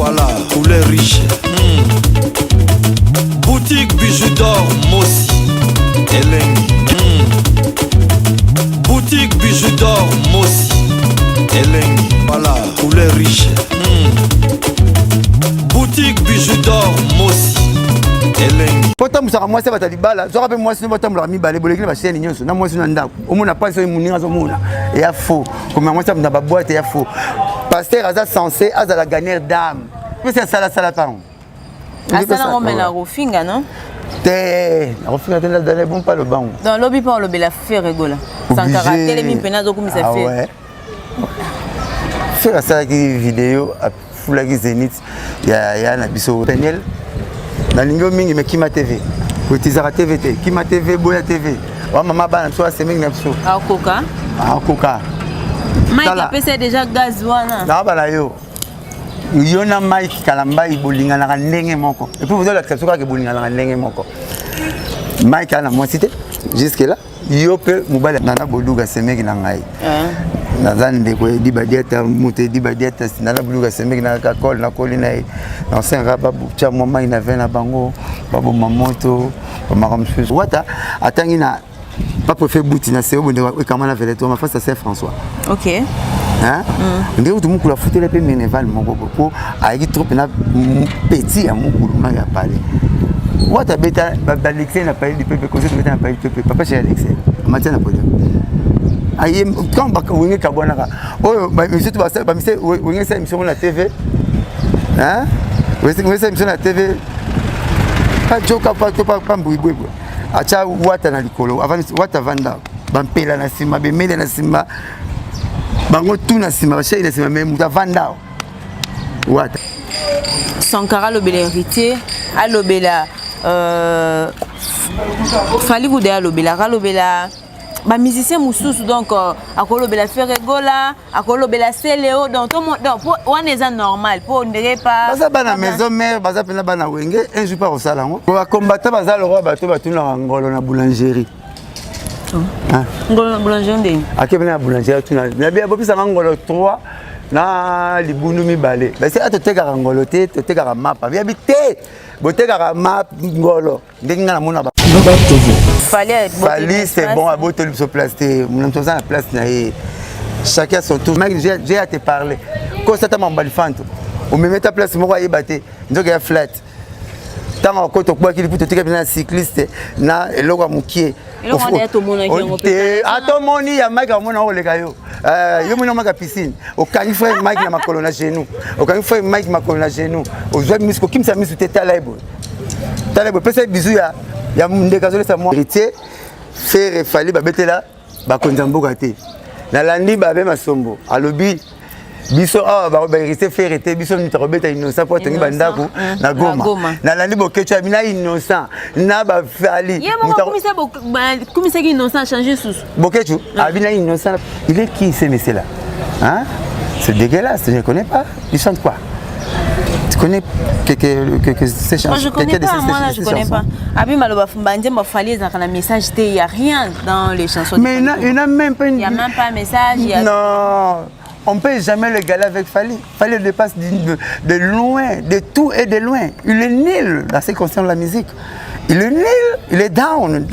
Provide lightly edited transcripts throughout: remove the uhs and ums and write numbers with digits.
Voilà, poulet riche. Boutique bijoux d'or, Mossi, Elengi. Boutique bijoux d'or, Mossi, Elengi. Voilà, poulet riche. Boutique bijoux d'or, Mossi, Elengi. Pota musaka mwasi batali bala, zo rappelle mwasi bota mulaka mibale bolekile ba chaîne nyonso na mwasi na ndako. Omona pas so muninga zo mona. Et ya faux. Comme mwasi na ba boîte ya faux. Pasteur aza censé aza la gagnère d'âme. Mais c'est ça la pardon. Asala ngombe na rofinga non? Te, rofinga tena dans bon pas le banc. Dans lobby pas lobby la faire rigola. Sankara télé mi pena zo comme ça fait. Ouais. Faire ça qui vidéo à Fulagi Zenith ya na biso Daniel. Na lingo mingi me Kima TV. Kotizara TV te, Kima TV Boya TV. Wa mama bana so asemingi na biso. Akoka. Akoka. Mike pèse déjà gaz wana. Na bana yo. Yona Mike kalamba ibolinga na ndenge moko. Et puis vous allez accepter que bolinga na ndenge moko. Mike ana moi cité jusque là. Yo pe mobile nana boluga semeki na ngai. Nazande ko di badiata muté di badiata nana boluga semeki na ka kol na kolina na sen raba bucha mama ina vena bango babo mamoto makamsu. Wata atangi na pas préfet boutina c'est au bonde comment la vele to ma face à Saint François. OK. Hein? Ndeko tout mukula fouter les pe ménéval moko ko ayi trop na petit ya mukulu ma ya parler. Wata beta Alexei na parler du peuple conseil beta na parler du peuple papa chez Alexei. Matin na podium. Ayi quand ba winge kabona ka. Oh monsieur tu vas ça ba monsieur winge ça émission na TV. Hein? Winge ça émission na TV. Pas joka pas mbouibouibou. Acha wata na likolo avant wata vanda bampela na sima bemele na sima bango tout na sima ba chéri na sima même muta vanda wata Sankara lobela héritier a lobela fali vous de lobela ba musicien mususu donc akolobela faire rigola akolobela seleo donc tout monde donc on est normal pour ne pas baza bana maison mère baza pena bana wenge un jour pas au salon ko combattre baza le roi bato batuna ngolo na boulangerie ngolo na boulangerie ndeni akebena boulangerie tuna na bia bopisa ngolo 3 na libunu mibale ba c'est atoteka ngolo te toteka mapa bia bité boteka map ngolo ndenga na mona ba fallait c'est bon à botter sur place mon sommes à place chacun son tour mec j'ai à te parler quand ça t'a m'embalifanto on me met à place moi y batté donc il y a flat tant quand on quoi qu'il peut te na cycliste na eloko mukie ato moni ya mike amona ole kayo yo mona maka piscine au kangi frère mike na makolo na genou au kangi frère mike makolo na genou au joie musique kim sa musique talaibo pesa bisou ya ndeka zole sa moi héritier faire fali ba betela ba konzamboka te na landi ba be masombo alobi biso ba héritier faire été biso ni robeta innocent pour tenir bandako na goma na landi bokecha bina innocent na ba fali comment ça innocent changer sous bokechu abina innocent il est qui ce monsieur là hein c'est dégueulasse je ne connais pas il chante quoi tu connais que ces chansons? Moi je connais pas, moi là je connais pas. Abi maloba fumbanje ma fali dans un message il y a rien dans les chansons. Mais il n'a même pas il y a même pas un message. Non, on ne peut jamais le galer avec Fali. Fali le dépasse de loin, de tout et de loin. Il est nul dans ce qui concerne la musique. Il est nul, il est down.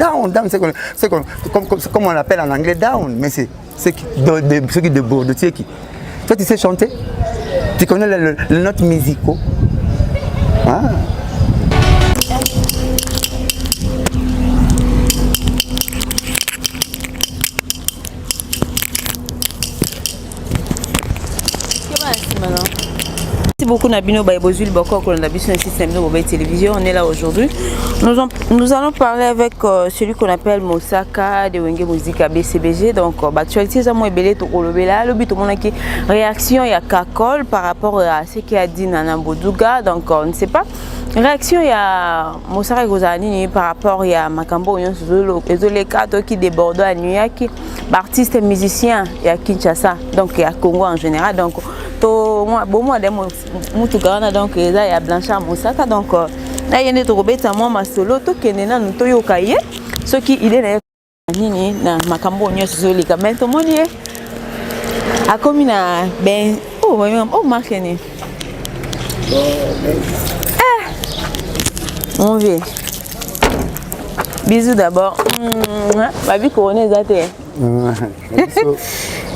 C'est comme on l'appelle en anglais down, mais c'est ceux qui de Bordeaux, tu sais qui. Toi tu sais chanter? Tu connais les notes musicaux? Ah. Merci beaucoup Nabino Baibozul Boko qu'on a vu sur le système de mobile télévision. On est là aujourd'hui. Nous allons parler avec celui qu'on appelle Mosaka de Wenge Musique BCBG. Donc, actualité, ça m'a ébélé tout le bela. Le but, on a qui réaction il y a Kakol par rapport à ce qu'il a dit Nana Boudouga. Donc, on ne sait pas. Réaction il y a Mosaka Gozani par rapport il y a Makambo les cadres qui débordent à New York, artistes et musiciens il y a Kinshasa. Donc, il y a Congo en général. Donc, bon moi de Moutougana donc il y a Blanchard Mosaka donc là il y a des robeta moi ma solo to kenena no to yokaye ce qui il est nini na makambo nyoso les quand même tout monde a comme na ben oh marqué Mon vieux. Bisous d'abord. Babi couronné zaté.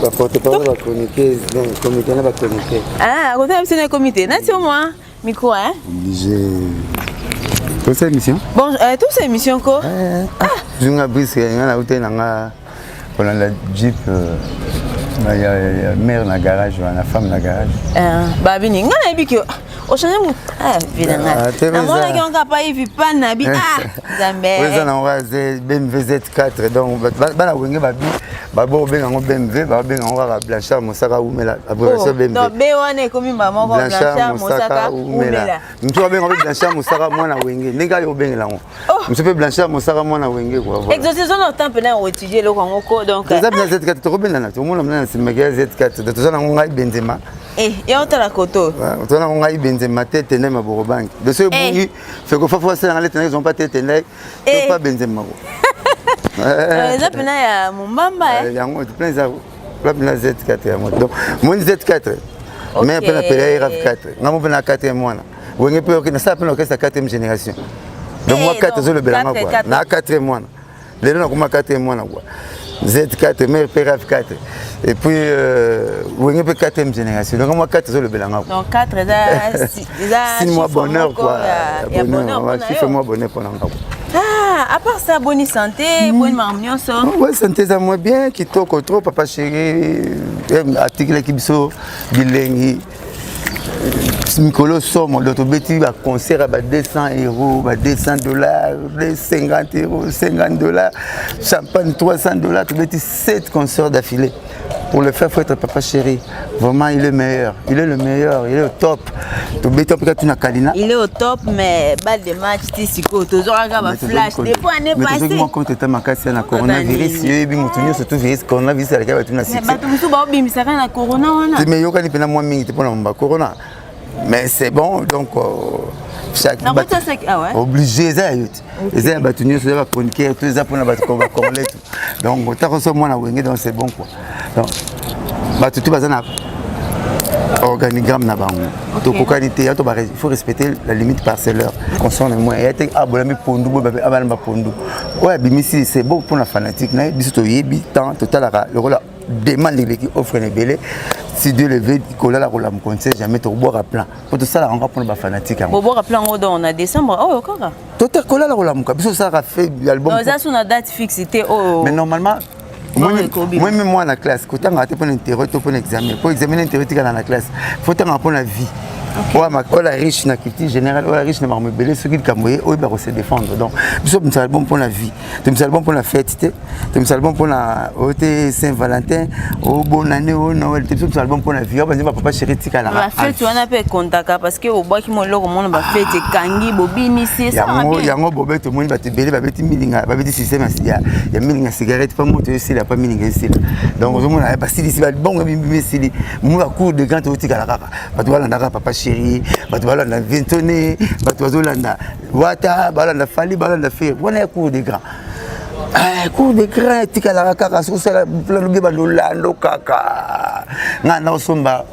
Va porte-parole va chroniquer, donc comité va chroniquer. Ah, à côté de comité, c'est moi. Micro hein. Obligé. Pour cette émission. Bon, toute cette émission quoi. Je suis brise nga hôtel nga pendant la Jeep il y a mère dans garage, la femme dans garage. Babi ni nga na biki. O change mu. Vidanga. Na mona ki on pas y pas na bi Zambé. Oui, ça on va BMW Z4 donc bana wenge babi babo benga ngo BMW babo benga ngo ka Blanchard Mosaka umela abreso BMW. Donc be wana ekomi mama ko Blanchard Mosaka umela. Mtu benga ngo Blanchard Mosaka mwana wenge ndinga yo bengela ngo. Mtu pe Blanchard Mosaka mwana wenge quoi. Exercice on temps pendant on étudier le Congo donc. Ça bien Z4 to benga na to mona mna simega Z4 de to ça ngo ngai Benzema. Ya otala koto. To na ngai Benzema tete na maboro bank. De ce bungi fait que fa ça dans les ils ont pas tete na pas Benzema. Ça pena ya mumbamba yango tu plein ça la Z4 yango donc mon Z4 mais pena pela RAV4 ngamo pena 4e mois wenge pe okina ça pena okesa 4e génération donc moi 4 zo le belanga quoi na 4e mois les na kuma 4e mois quoi Z4 mais RAV4 et puis wenge pe 4e génération donc moi 4 zo le belanga donc 4 ça 6 mois bonheur quoi bonheur chiffre moi bonheur pour nga. Ah, à part ça, bonne santé, bonne marmion, ça. Oui, santé, ça moi bien, qui toque trop, papa chéri, article qui biso, bilingue, Mikolo somme, d'autres bêtises, concert à 200 €, $200, 50 €, $50, champagne $300, tout bêtises, 7 concerts d'affilée. Pour le faire, il faut être papa chéri. Vraiment, il est meilleur. Il est le meilleur. Il est au top. Il est au top, mais balle de match, tu sais quoi, tu as flash. Des fois, on est passé. Mais quand tu es en cas de coronavirus, il y a un surtout virus coronavirus. Mais tu as corona. Mais tu as un corona. Mais c'est bon, donc. Chaque obligé ça les bâtonniers se va chroniquer tous les apôtres va corroler donc tu as reçu moi na wenge donc c'est bon quoi donc bah tout bazana organigramme na bango to kokalité ya to ba il faut respecter la limite parcellaire concerne moi et être abonné pondu bo ba abana ba pondu ouais bimisi c'est bon pour la fanatique na biso to yebi tant total le rôle demande qui offre une belle si Dieu le veut coller la rola me conseille jamais te boire à plein pour tout ça la encore pour les fanatiques boire à plein on a décembre oh encore tout est collé la rola me biso ça a fait l'album ça sur une date fixe mais normalement moi na classe quand on a été pour l'intérêt pour l'examen pour examiner l'intérêt dans la classe faut t'en pour la vie. Ouais, la riche na culture générale, la riche na marme belé, ceux qui camoyer, eux ils se défendre. Donc, nous sommes un album pour la vie, nous album pour la fête, nous album pour la Saint-Valentin, au bonne année, au Noël, nous album pour la vie. On va pas chéri tika la. La fête, on a pas contact parce que au bois qui mon logo mon va fête kangi bobini c'est ça. Yango bobé tout le monde va te belé, va te milinga, va te système il y a milinga cigarette pas moto ici là pas milinga ici. Donc on a pas si ici bon bimbi ici. Moi va cours de grand tika la kaka. Va toi là papa chéri, tu vas là Vintonné, tu vas là Wata, tu Fali, tu vas faire. On est cours de grand. Cours de grand, tu as la caca, sur ça, plan de Lolando caca. Non, somba.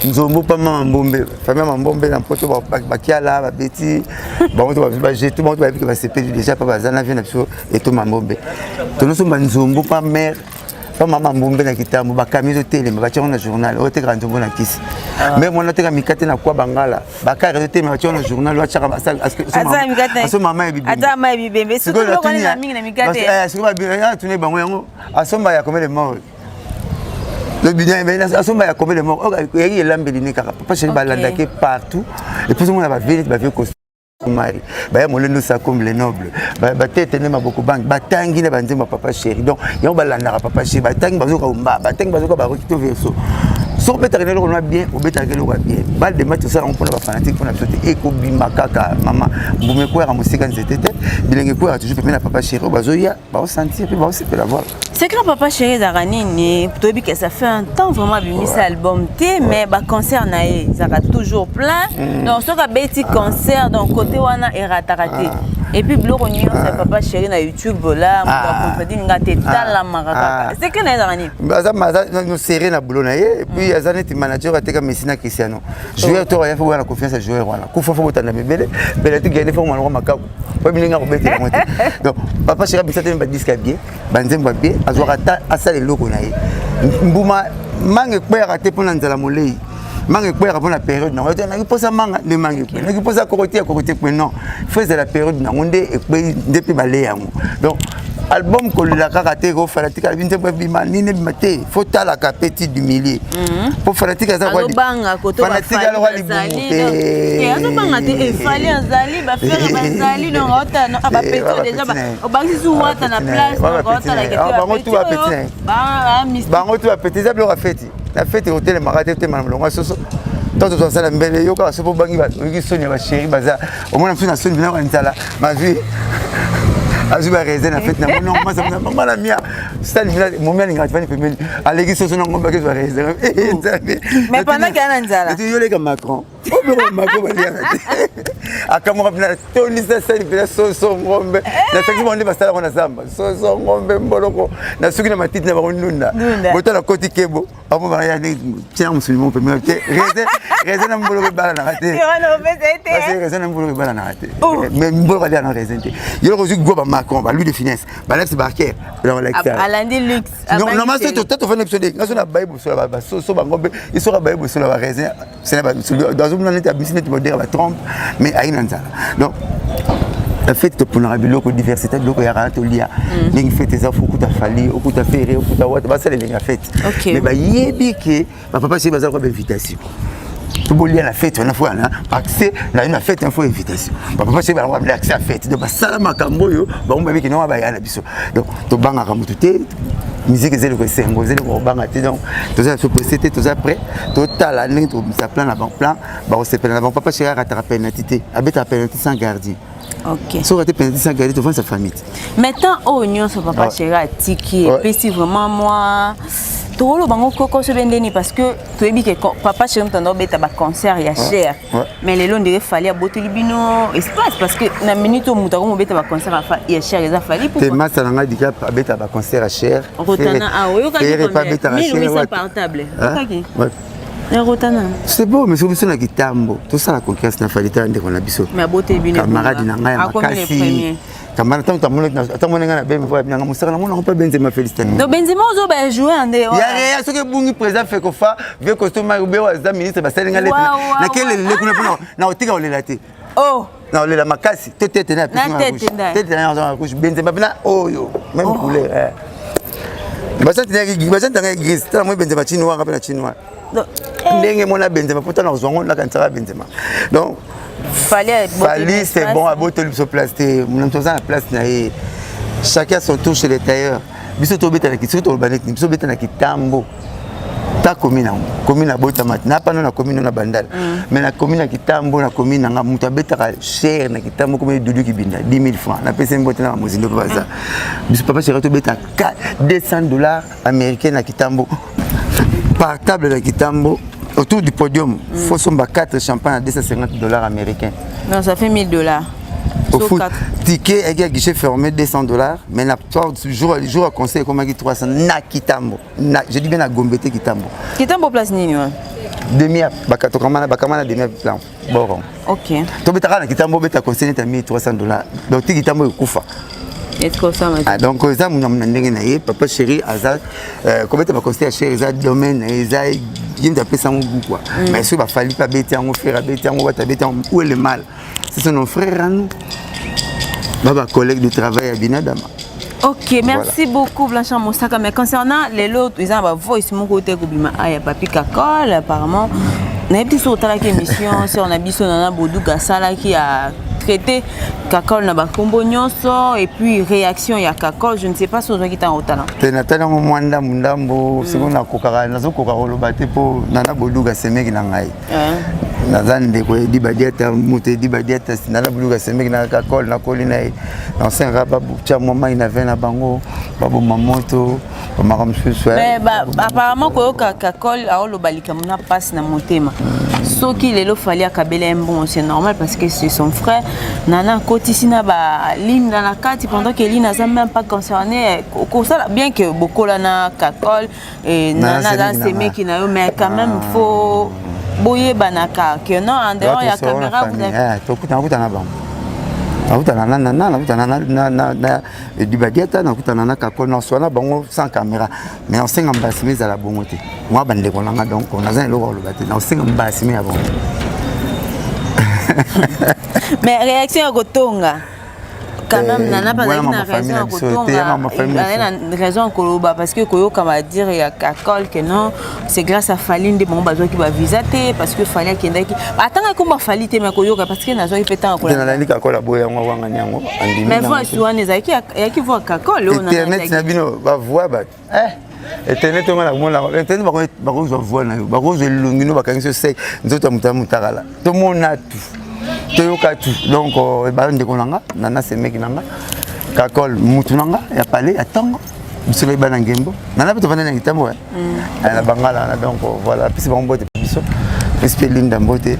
Nzombo pas Mambombe, famille Mambombe dans poto bakiala, babeti. Bon, tu vas jeter, tout le monde va dire que va se payer déjà pas bazana vient et tout Mambombe. Tout le monde Nzombo pas mère. Pas maman Mbombe na kitambo ba camion télé ba tia na journal o te grand tombo na kisi mais moi na te ka mikate na kwa bangala ba ka rete me tia na journal wa tia ka aso mama bibi ata mama bibi mais c'est ko ko na mingi na mikate c'est ko ba ya tune bango yango asomba ya combien de morts le bien mais asomba ya combien de morts o yaki elambeli ne kaka papa chéri ba landa ke partout et puis on va venir ba vieux Mari, bah molendo ça comme les nobles, bah tête ne m'a beaucoup banque, bah tangi ne banze ma papa chéri, donc y'a un balanda papa chéri, bah tangi bazoka umba, bah tangi bazoka barokito verso. So beta renelo on a bien, au beta renelo va bien. Bal de match ça on prend la fanatique, on a sauté eko bima kaka, maman, boumé quoi à musique c'était, bilingue quoi a toujours permis la papa chéri, bazoya, bah on sentir puis bah on se fait la voir. C'est que papa chéri Zaranini, toi que ça fait un temps vraiment bimi cet album T, mais bah concert naé, ça va toujours plein. Donc ce qu'a bêti concert donc côté wana et raté. Et puis bloko nyonso papa chéri na YouTube là on peut dire ngate tala maraka c'est que na zani baza no serré na boulot na ye et puis azana ti manager ateka Messina Cristiano joueur to ya faut na confiance à joueur wana ku faut tanda bebele penalty gagné faut malwa makako po bilinga ko bete monte donc papa chéri bisate ba disque bien banzemba bien azwaka ta asale loko na ye mbuma mange kwera te pona nzala molei mangue kwera pona période na na kiposa manga le mangue na kiposa côté non faisait la période na onde et puis depuis balé yango donc album ko la karaté ko fanatique album te bima nini bimate faut tala ka petit du milieu pour fanatique ça quoi fanatique alors wali et azo banga te fali azali ba faire bazali non ota no ba petit déjà ba bangisi sou wata na place ota la que bango tout petit bango tout petit ça bloque fête la fête hôtel marate te malonga soso toto ça la mbele yo ka sopo bangi ba ki sonia ba chéri baza au moins na soni bina kwa ntala ma vie azuba raison na fête na non moi ça mama la mia ça mon mien ngati fani pemeli aleki soso na ngomba ke zo raison mais pendant qu'il y a nzala tu yo le comme Macron o be Macron ba lia akamwa bina toni ça bina soso ngombe na taki monde ba sala kona samba soso ngombe mboloko na suki na matiti na ba nunda bota na koti kebo abo ba ya ni tiens musulman pemeli te raison na mboloko ba na raté parce que raison na mboloko ba na raté mais mboloko dia na raison te yo ko go ba Macron ba lui de finesse ba Alex Barker dans l'extérieur Alandi Lux non non mais c'est tout fait épisode na sona bible sur la so ba ngombe il sera bible sur la raison c'est pas dans une année business tu vas dire ba trompe mais aina nzala donc la fête pour na biloko diversité biloko ya rato lia lingi fête za fuku ta fali okuta ferré okuta wata ba sala linga fête mais ba yebi ke ba papa c'est bazar ko invitation tout beau lien la fête on a fois accès na une fête il faut invitation papa c'est ba accès à fête donc ba sala makambo yo ba on ba ki no ba ya na biso donc to banga ka mututé musique zelo ko sengo zelo ko banga te donc to ça se préciter to ça après total année to ça plan na bon plan ba on se plan avant papa chéri rattraper penalité abeta penalité sans gardien. OK. So raté penalité sans gardien devant sa famille. Maintenant oignon so papa chéri tiki et puis si vraiment moi tolo bango koko se bendeni parce que tu ebi que papa chéri m'tando beta ba concert ya cher mais les longs devait fallait aboteli bino espace parce que na minute muta ko beta ba concert ya cher les a fallu pour te massa nga dika beta ba concert ya cher rotana ah oui ka beta cher mais portable OK Rotana. C'est beau, mais c'est na kitambo. Tout ça la conquête na falita ndeko na biso. Mais aboteli bino camarade na ngai makasi. Kamana tant mon nga na ben voix bien musaka na mona pas Benzema félicitations. Donc Benzema ozo ba jouer ande. Ya ce que bungi président fait ko fa ve costume ube wa za ministre ba salinga lettre. Na kele le kuna na otika olelate. Oh. Na olela makasi. Tete na piscine. Tete na couche Benzema bina oyo même couleur. Basante na gris, tala mo Benzema chinois kapena chinois. Ndenge mona Benzema pourtant na zongo na kantara Benzema. Donc fallait c'est bon à botter sur place mon toza na place na ye chacun son tour chez les tailleurs biso to beta na kitso to banek biso beta na kitambo ta commune bota matna pa na commune na bandal mais na commune na kitambo na commune nga muta beta cher na kitambo comme dudu kibinda 10 000 francs na pesa mbota na mozindo baza biso papa chéri to beta $200 américains na kitambo par table na kitambo. Autour du podium, il faut sommer 4 champagnes à $250 américains. Non, ça fait $1000. Au foot, ticket avec un guichet fermé $200, mais la jour à conseil comme 300 na Kitambo. Je dis bien à Gombete Kitambo. Kitambo place nini wa? Demi à bakamana demi plan. Bon. OK. To betaka na Kitambo beta conseil na $1300. Donc Kitambo kufa. Donc ça mon ndenge na ye papa chéri azal comment tu vas conseiller chéri za domaine eza il me appelle ça mon goût quoi mais si va falloir pas bêter en frère bêter en wata bêter où est le mal c'est son frère à nous baba collègue de travail à Binadama. OK, merci beaucoup Blanchard Moussaka. Mais concernant les autres, ils ont un voice mon côté Koubima aya papi Kakol apparemment na petit sur ta émission si on a biso nana Bodou Gassala qui a traité Kakol na ba kombo nyonso et puis réaction ya Kakol je ne sais pas si on qui t'a autant. Te natala mo mwanda mundambo siko na kokara nazo kokara lobate po nana Bodou Gasseme ki na ngai. nazan de ko di badiata muté di badiata sinala buluka semeki na kakol na kolina dans un raba cha mama ina vena bango babo mamoto maram susu mais apparemment ko kakol a lo balika mona passe na motema soki lelo fali akabela bon c'est normal parce que c'est son frère nana kotisina ba line dans la carte pendant que line n'a même pas concerné bien que beaucoup là na kakol et nana dans ces mecs qui na mais quand même faut boye banaka que non en dehors il y a caméra vous avez to kuta na bango na di badiata na kuta na kakol na sona bango sans caméra mais on singa mbasimi za la bongo te moi bande ko nanga donc on a zan lo lo bate na singa mbasimi ya bongo mais réaction à Gotonga quand même nana pas une raison à Gotonga une raison à Koloba parce que Koyoka va dire il y a Kakol que non c'est grâce à Faline de mon bazo qui va visiter parce que Faline qui ndaki attends comment Faline te mais Koyoka parce que nazo il peut tant Koyoka na ndika Kakol boya ngwa nyango mais voix souvent ezaki ya qui voit Kakol on a internet na bino ba voix ba internet on a mona internet ba ko zo voix na yo ba ko zo lungino ba kangi so sek nzoto mutakala to mona tout donc balon de konanga nana semeki nanga kakol mutu nanga ya palé ya tango bisolo bana ngembo nana beto vana na kitambo na bangala na donc voilà puis bon bote biso puis linda mbote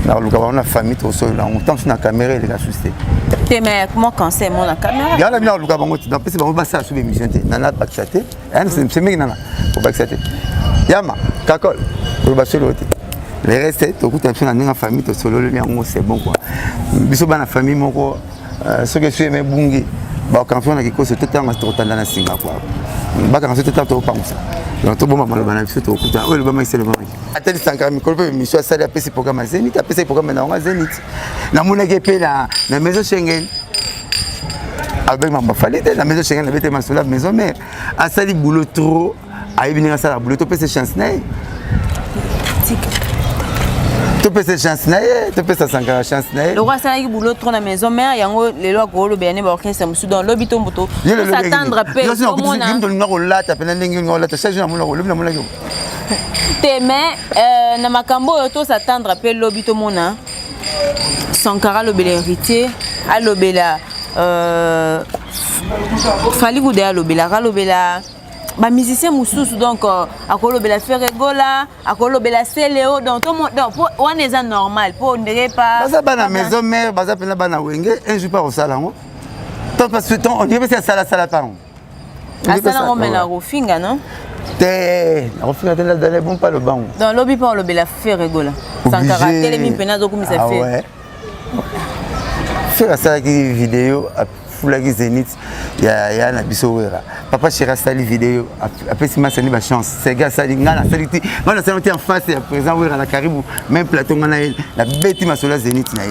na luka na famille to so la on tant na caméra les gars souci mais comment conseil mon la caméra gala mina luka bango dans puis bon ba ça sous émission te nana bakchate semeki nana ko bakchate yama kakol ko basolo te les restes tout à fait dans la famille tout solo c'est bon quoi biso bana famille moko ce que je me bungi ba quand on a quelque chose tout temps tout temps dans singa quoi ba quand tout temps to pensa donc tout bon mama bana biso to kuta o le ba mai c'est le ba atel sankara mi kolpe mi so sala pesi programme zenit a pesi programme na zenit na mona ke na maison Schengen avec ma famille la maison Schengen la bête ma sola maison mais a sali boulot trop a venir ça la boulot to pesi chance na tu peux cette chance naie tu peux ça sankara chance naie le roi ça qui boulot trop na maison mais yango les lois gros bien ba orchestre musu dans lobby to moto s'attendre à paix comme on a ndim na rola ta pena ndingi ngola ta charge na mona lobby na mona yo te mais na makambo yo to s'attendre à paix lobby to mona sankara lobby l'héritier a lobby la fali goudé a lobby la ba musicien mususu donc akolobela Ferregola akolobela Celéo donc tout monde donc on est normal pour ne pas baza bana maison mère baza pena bana wenge un jour pas au salon tant parce que on dirait c'est sala par on sala on met la rofinga non te la rofinga tena dans les bon pas le banc dans lobby pas lobela Ferregola sankara télé mi pena zo comme ça fait faire ça qui vidéo fulaki Zenith ya na biso wera papa chera sali vidéo après si ma sali ba chance c'est gars sali ngana sali ti ngana sali en face à présent wera na karibu même plateau ngana la beti ma sola Zenith na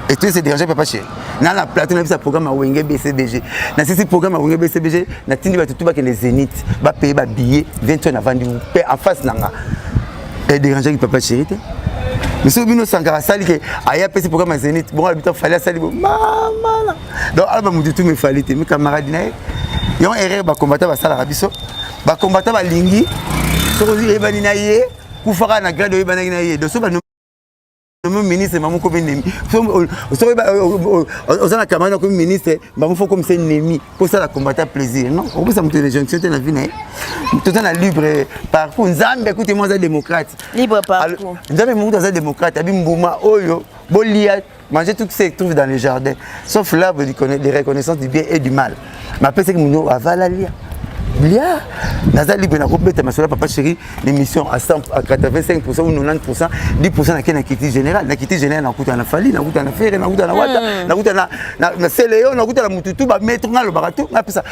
et tout c'est dérangé papa chera na la plateau na bisa programme à Wenge BCBG na si programme à Wenge BCBG na tindi ba tutu ba que les Zenith ba payer ba billet 20 na vandi en face nanga et dérangé papa chera mais si vous sankara sali que aya pesi programme Zenith bon habitant fallait sali mama donc album du tout me fallait mes camarades nae yon erreur ba combattant ba sala rabiso ba combattant ba lingi so ko zi ebani na ye ku faka na grade ebani na ye donc so ba le ministre maman comme ennemi so ozana camarade comme ministre maman faut comme c'est ennemi pour ça la combattre plaisir non on peut ça monter les jeunes c'était la vie nae tout en libre parcours nzambe écoutez moi ça démocrate libre parcours nzambe mon dans un démocrate abi mbuma oyo bolia manger tout ce qui se trouve dans les jardins sauf l'arbre des reconnaissances du bien et du mal mais après c'est que mon avala lia Blia, Naza libre na robeta masola papa chéri l'émission à 100 à 85% ou 90% 10% na kiti général na kiti général na kuta na fali na kuta na fere na kuta na wata na kuta na Celéo na kuta na mututu ba mettre ngalo barato na pesa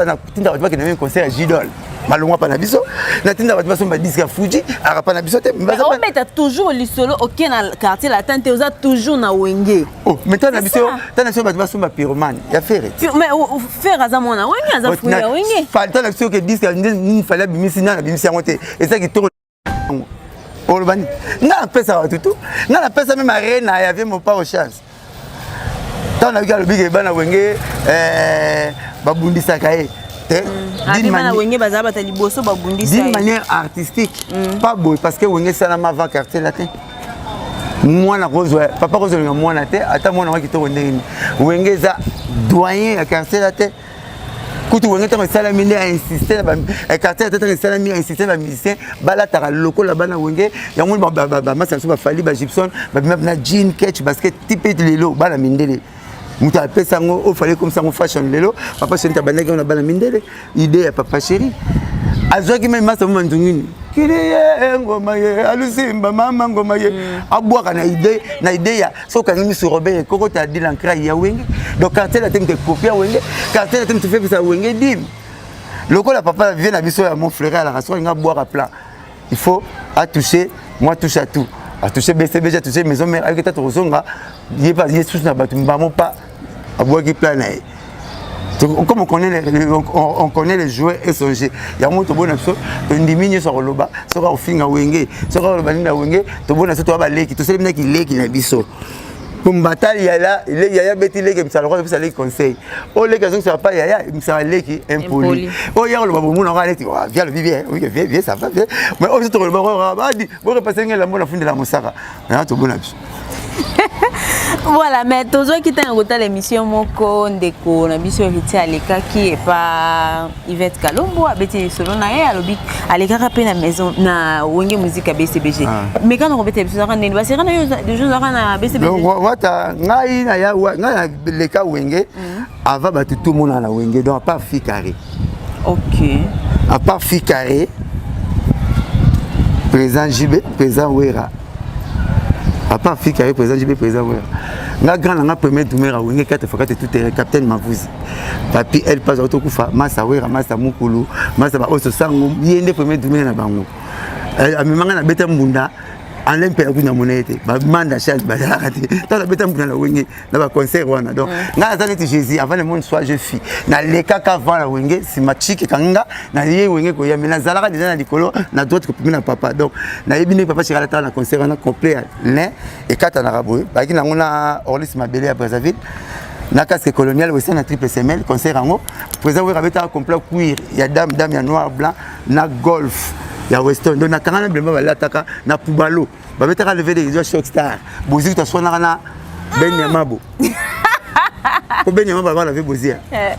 na tinda ba ke na même concert à Gidol malongwa pa na biso na tinda ba so ba disque Fuji arapa na biso te mais on met toujours lisolo OK na quartier la tante oza toujours na Wenge oh maintenant na biso tana so ba so ba pyromane ya fere mais faire azamona Wenge aza fuya Wenge tant que disque il fallait bimisi na bimisi ngote et ça qui tourne olbani na pesa wa tutu na pesa même arena y avait mon pas aux chances tant na galo bige bana Wenge babundisa kae d'une manière artistique pas beau parce que Wenge ça na ma va quartier latin mwana kozwa papa kozwa mwana te ata mwana wa kitoko ndenge wenge za doyen ya quartier la te kutu wenge ta salami ne a insister ba quartier ta ta salami a insister ba musicien bala ta loko la bana wenge ya mwana ba masa so ba fali ba Gibson ba na jean catch basket type de lelo bala mindele mutu apesa ngo o fallait comme ça ngo fashion lelo papa chéri ta bandaki na bala mindele idée ya papa chéri azwaki même masa mo ndungini kile ngoma ye alusimba mama ngoma ye abwaka na idée ya soka ngi sur Robert koko ta dit l'ancra ya wenge donc quartier la tente copier wenge quartier la tente fait ça wenge dim lokola papa vient na biso ya mon frère à la raison nga boire plan il faut à toucher moi touche à tout à toucher BCBG à toucher maison mère avec ta rozonga il pas il sous na batu mbamo pas abwaki plan na comme on connaît les joueurs et son jeu. Il y a un mot de bon abso, tu diminues sur le bas, sur le finger wenge, sur le banina wenge, tu bon abso, tu vas leki, tu sais bien qu'il leki na biso. Pour bataille il y a là, il y a bêti leki, ça le roi ça leki conseil. Oh les gars ça va pas il y a, ça leki impoli. Oh hier le babou on aura leki, viens le vivre, oui viens ça va. Mais oh tu le babou va dit, bon repasser la mona fin de la mosara. Hein tu bon abso. Voilà, mais toujours qui t'a écouté l'émission Moko Ndeko, la mission héritier à l'écart qui est pas Yvette Kalombo, habité selon Naé, à l'écart rapé la maison, na Wenge musique à BCBG. Mais quand on répète l'épisode, on est passé des choses à BCBG. Donc, voilà, Naï, Naya, l'écart Wenge, avant tout le monde à la Wenge, donc à part Fi Carré. Ok. À part Fi Carré, présent JB, présent Wera. À part Fi Carré, présent JB, présent Wera. Na grand na premier tourner à Wenge 4 fois 4 tout est capitaine Mavouzi. Papi elle passe auto kufa masa Wera masa Mukulu masa ba oso sango yende premier tourner na bango. Amemanga na beta mbunda en l'impé kuna monete ba manda charge ba rakati. Ta la beta mbunda na Wenge na ba concert wana. Donc na za neti Jésus avant le monde soit je fille. Na leka ka avant la Wenge si machiki kanga na ye Wenge ko ya mena zalaka déjà na likolo na droite ko na papa. Donc na yebini papa chira ta na concert wana complet l'un et quatre en arabe. Ba ki na ngona Orlis Mabele à Brazzaville. Na casque colonial aussi na triple semelle concert en haut. Président Wera beta complet cuir, il y a dame ya noir blanc na golf. Ya Weston donc na kangana blema balataka na Pubalo ba betaka lever des shock star bozi to sona na Benyamabo ko Benyamabo ba la ve bozi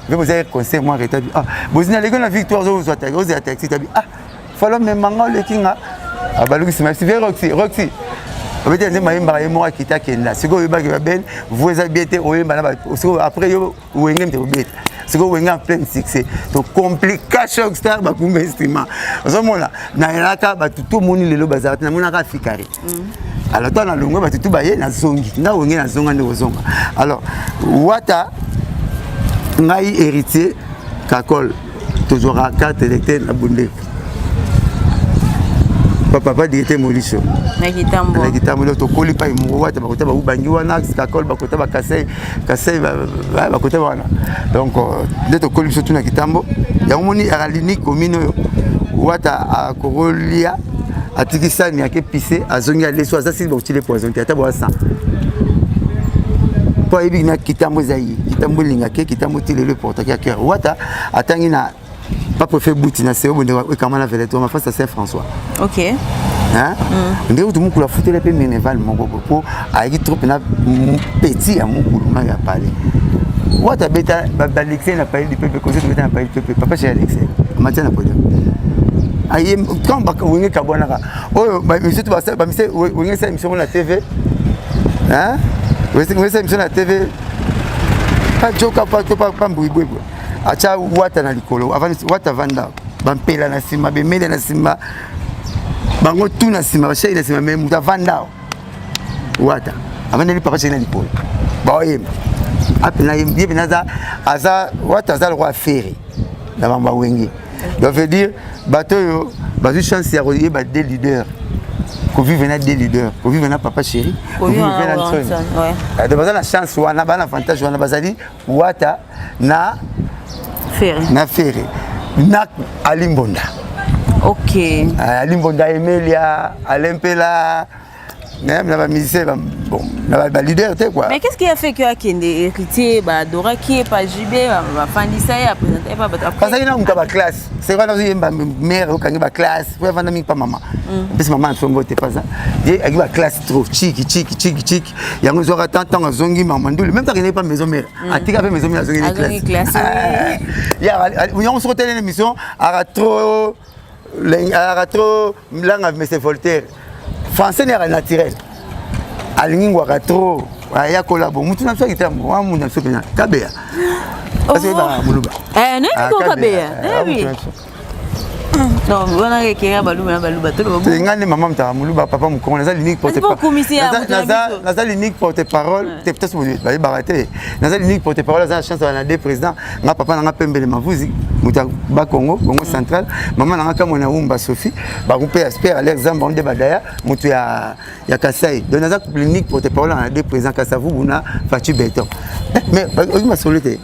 ve bozi concert moi rétabli ah bozi na lego na victoire zo zo ta ozi taxi tabi ah falo me manga le kinga abaluki sima si ve Roxy obete nde mayemba ye mo akita kenda siko yeba ke ba ben voisa biete oyemba na ba siko après yo wenge mte obete c'est que vous avez plein de succès. Donc, complication, star, bah, pour l'instrument. À ce moment-là, tout le monde est là, bazar, tout le monde a fait carré. Alors, toi, dans le monde, tout le monde est zongi. Na on est na zonga de zonga. Alors, Wata, ngai héritier, kakol, toujours à carte électeur na bundé. Papa directeur Molicho. Na kitambo. Na kitambo to koli pa mu Wata bakota ba ubangi wana kakol bakota ba kasei bakota wana. Donc de to koli surtout na kitambo ya moni aralini commune Wata a Korolia atikisani yake pissé azongi ale so azasi ba utile poison tata bo sang. Po ebi na kitambo zayi kitambo linga ke kitambo tile le porta ya cœur Wata atangi na pas pour faire bouti na c'est au bonheur et comment la veille toi ma face à Saint-François. OK. Hein? Ndé tout monde la foutre les Ménéval mon gogo avec trop na petit à mon gogo m'a parlé. Wata beta Alexei n'a pas eu du peuple cause beta n'a pas eu du peuple papa chez Alexei. Matin n'a pas. Aïe quand ba wenge kabona ka. Oh ba monsieur tu vas ça ba monsieur wenge ça émission la TV. Hein? Wenge ça émission la TV. Pas joka pas mbouibouibou. Acha Wata na likolo avant Wata vanda bampela na sima bemele na sima bango tout na sima ba chéri na sima même muta vanda Wata avant ali papa chéri na likolo ba oyem apena yem naza aza Wata za le roi ferré na mamba Wenge donc veut dire bateau yo bazu chance ya relier ba des leaders ko vivre na des leaders ko vivre na papa chéri ko vivre na son ouais de bazana chance wana bana avantage wana bazali Wata na Ferré. Na Ferré. Na Alimbonda. OK. Alimbonda Emelia, Alempela, na musicien bon na leader quoi. Mais qu'est-ce qui a fait que Akende héritier Dora qui est pas JB va fandisa et présenter pas parce que na mka ba classe. C'est quoi na mère au kangi ba classe. Faut vendre mi pas maman. Parce que maman son vote pas ça. Il y a classe trop chiki. Il y a un jour attend zongi maman ndule même tant qu'il n'est pas maison mère. Atika pas maison mère zongi classe. Il y a on se retrouve dans l'émission à trop langue mais c'est Voltaire. Français n'est pas naturel. Alingi ngwa trop. Aya kolabo mutu na so kitambo wa mundu na so pena. Kabea. Parce que ba muluba. Non ko kabea. Oui. Non, on a récupéré baluba tout le monde. Ngane maman mta muluba papa mukongo na za l'unique porte-parole. Na za l'unique porte-parole, peut-être ce module. Ba baraté. Na za l'unique porte-parole za chance na deux présidents. Nga papa na pembele mavuzi muta ba Congo central. Maman na kama na umba Sophie, ba couper aspect Alexandre Bonde Badaya, mutu ya Kasai. Donc na za l'unique porte-parole na deux présidents Kasavu buna Fatu Beton. Mais on m'a solité.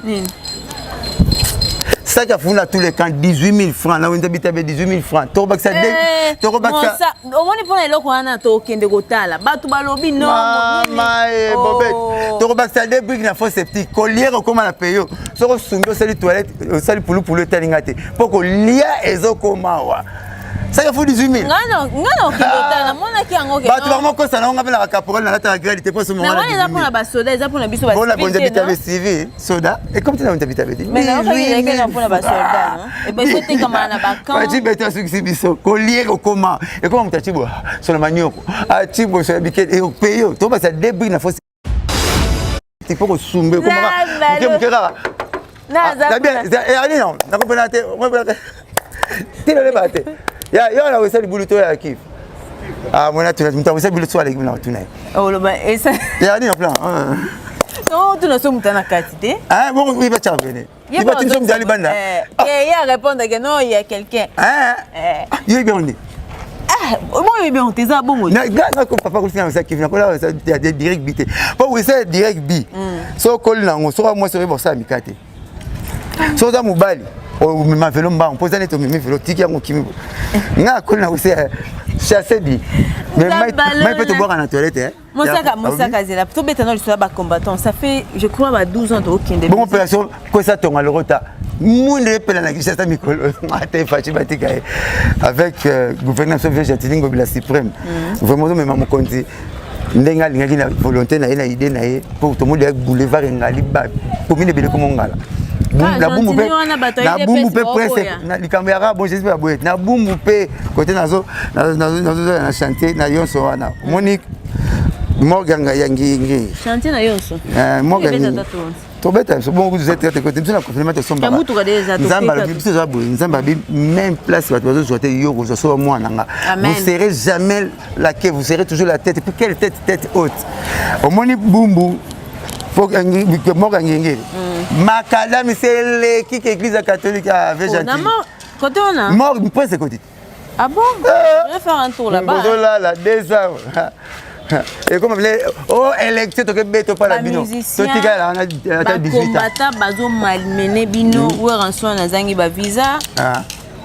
Ça qui a fourni à tous les camps 18 000 francs. Là où on habite avec 18 000 francs. Tu remarques ça? Au moins, il faut aller là où on a gotala. Batu balobi non. Tu remarques ça? Des briques na faux sceptique. Collier comment la paye? Si on soumet au salut toilette, au salut pour le telingate. Pour que l'IA est au coma. Ça il faut 18 000. Non, kilotana. Moi na ki ango ke. Bah tu vas m'en ça na on a la caporal na la gradité pour ce moment. Mais moi ils apprennent la soda, ils apprennent la biso. Bon la bonne habite avec CV, soda. Et comme tu n'as pas habité avec. Mais là on fait que apprendre la soda, non? Et ben c'était comme na bakan. Tu bête sur ce biso, collier au comment. Et comment on t'a dit sur le manioc. Ah tibo sur le biquet et au pays. Tu vois ça débris na faut. Il faut que soumbe comment. OK. Na bien, et allez non, na comprendre te. Tu le batte. Ya la wesa libuluto ya kif. Ah mwana tunataka wesa libuluto wale kuna tunai. Oh loba esa. Ya ni en plan. Non, tu n'as pas mutana katite. Ah bon oui va t'amener. Il va te sommes banda. Il a répondre que non, il y a quelqu'un. Il est bien on est. Moi il est bien on t'es ça bon. Na comme papa ko fina ça kif na ko la ça direct bité. Pas oui c'est direct bi. So kol na ngo so moi so bo ça mikate. So za mubali. O mima velo mba on pose net o mimi velo tiki yango kimi nga ko na aussi chasser bi mais peut te boire en toilette hein Mosaka zela to beta no liswa ba combattant ça fait je crois ba 12 ans to okinde bon opération ko ça tonga le rota monde pela na kishasa mikolo ate fachi batika avec gouvernance végétative ngobila suprême vraiment même mon konti ndenga lingaki na volonté na ina idée na ye pour tout monde boulevard ngali ba commune bele ko mongala na bumbu pe presque na likambo ya bon j'espère boye na bumbu pe côté nazo na chantier na yonso wana Monique Morganga yangi chantier na yonso Morganga to beta so bon vous êtes traité côté nous na confirmer te somba nzamba biso za boye nzamba bi même place bato bazo souhaiter yo ko so moi nanga vous serez jamais la queue vous serez toujours la tête et puis quelle tête haute au moni bumbu faut que Morganga ngeli Macadam c'est l'équipe église catholique avait gentil. Côté on a. Mort presque côté. Ah bon? Je vais faire un tour là-bas. Là 2 ans. Et comme électeur to que beto pas la bino. To tika là on a 18 ans. Combattant bazo malmené bino ou rançon na zangi ba visa.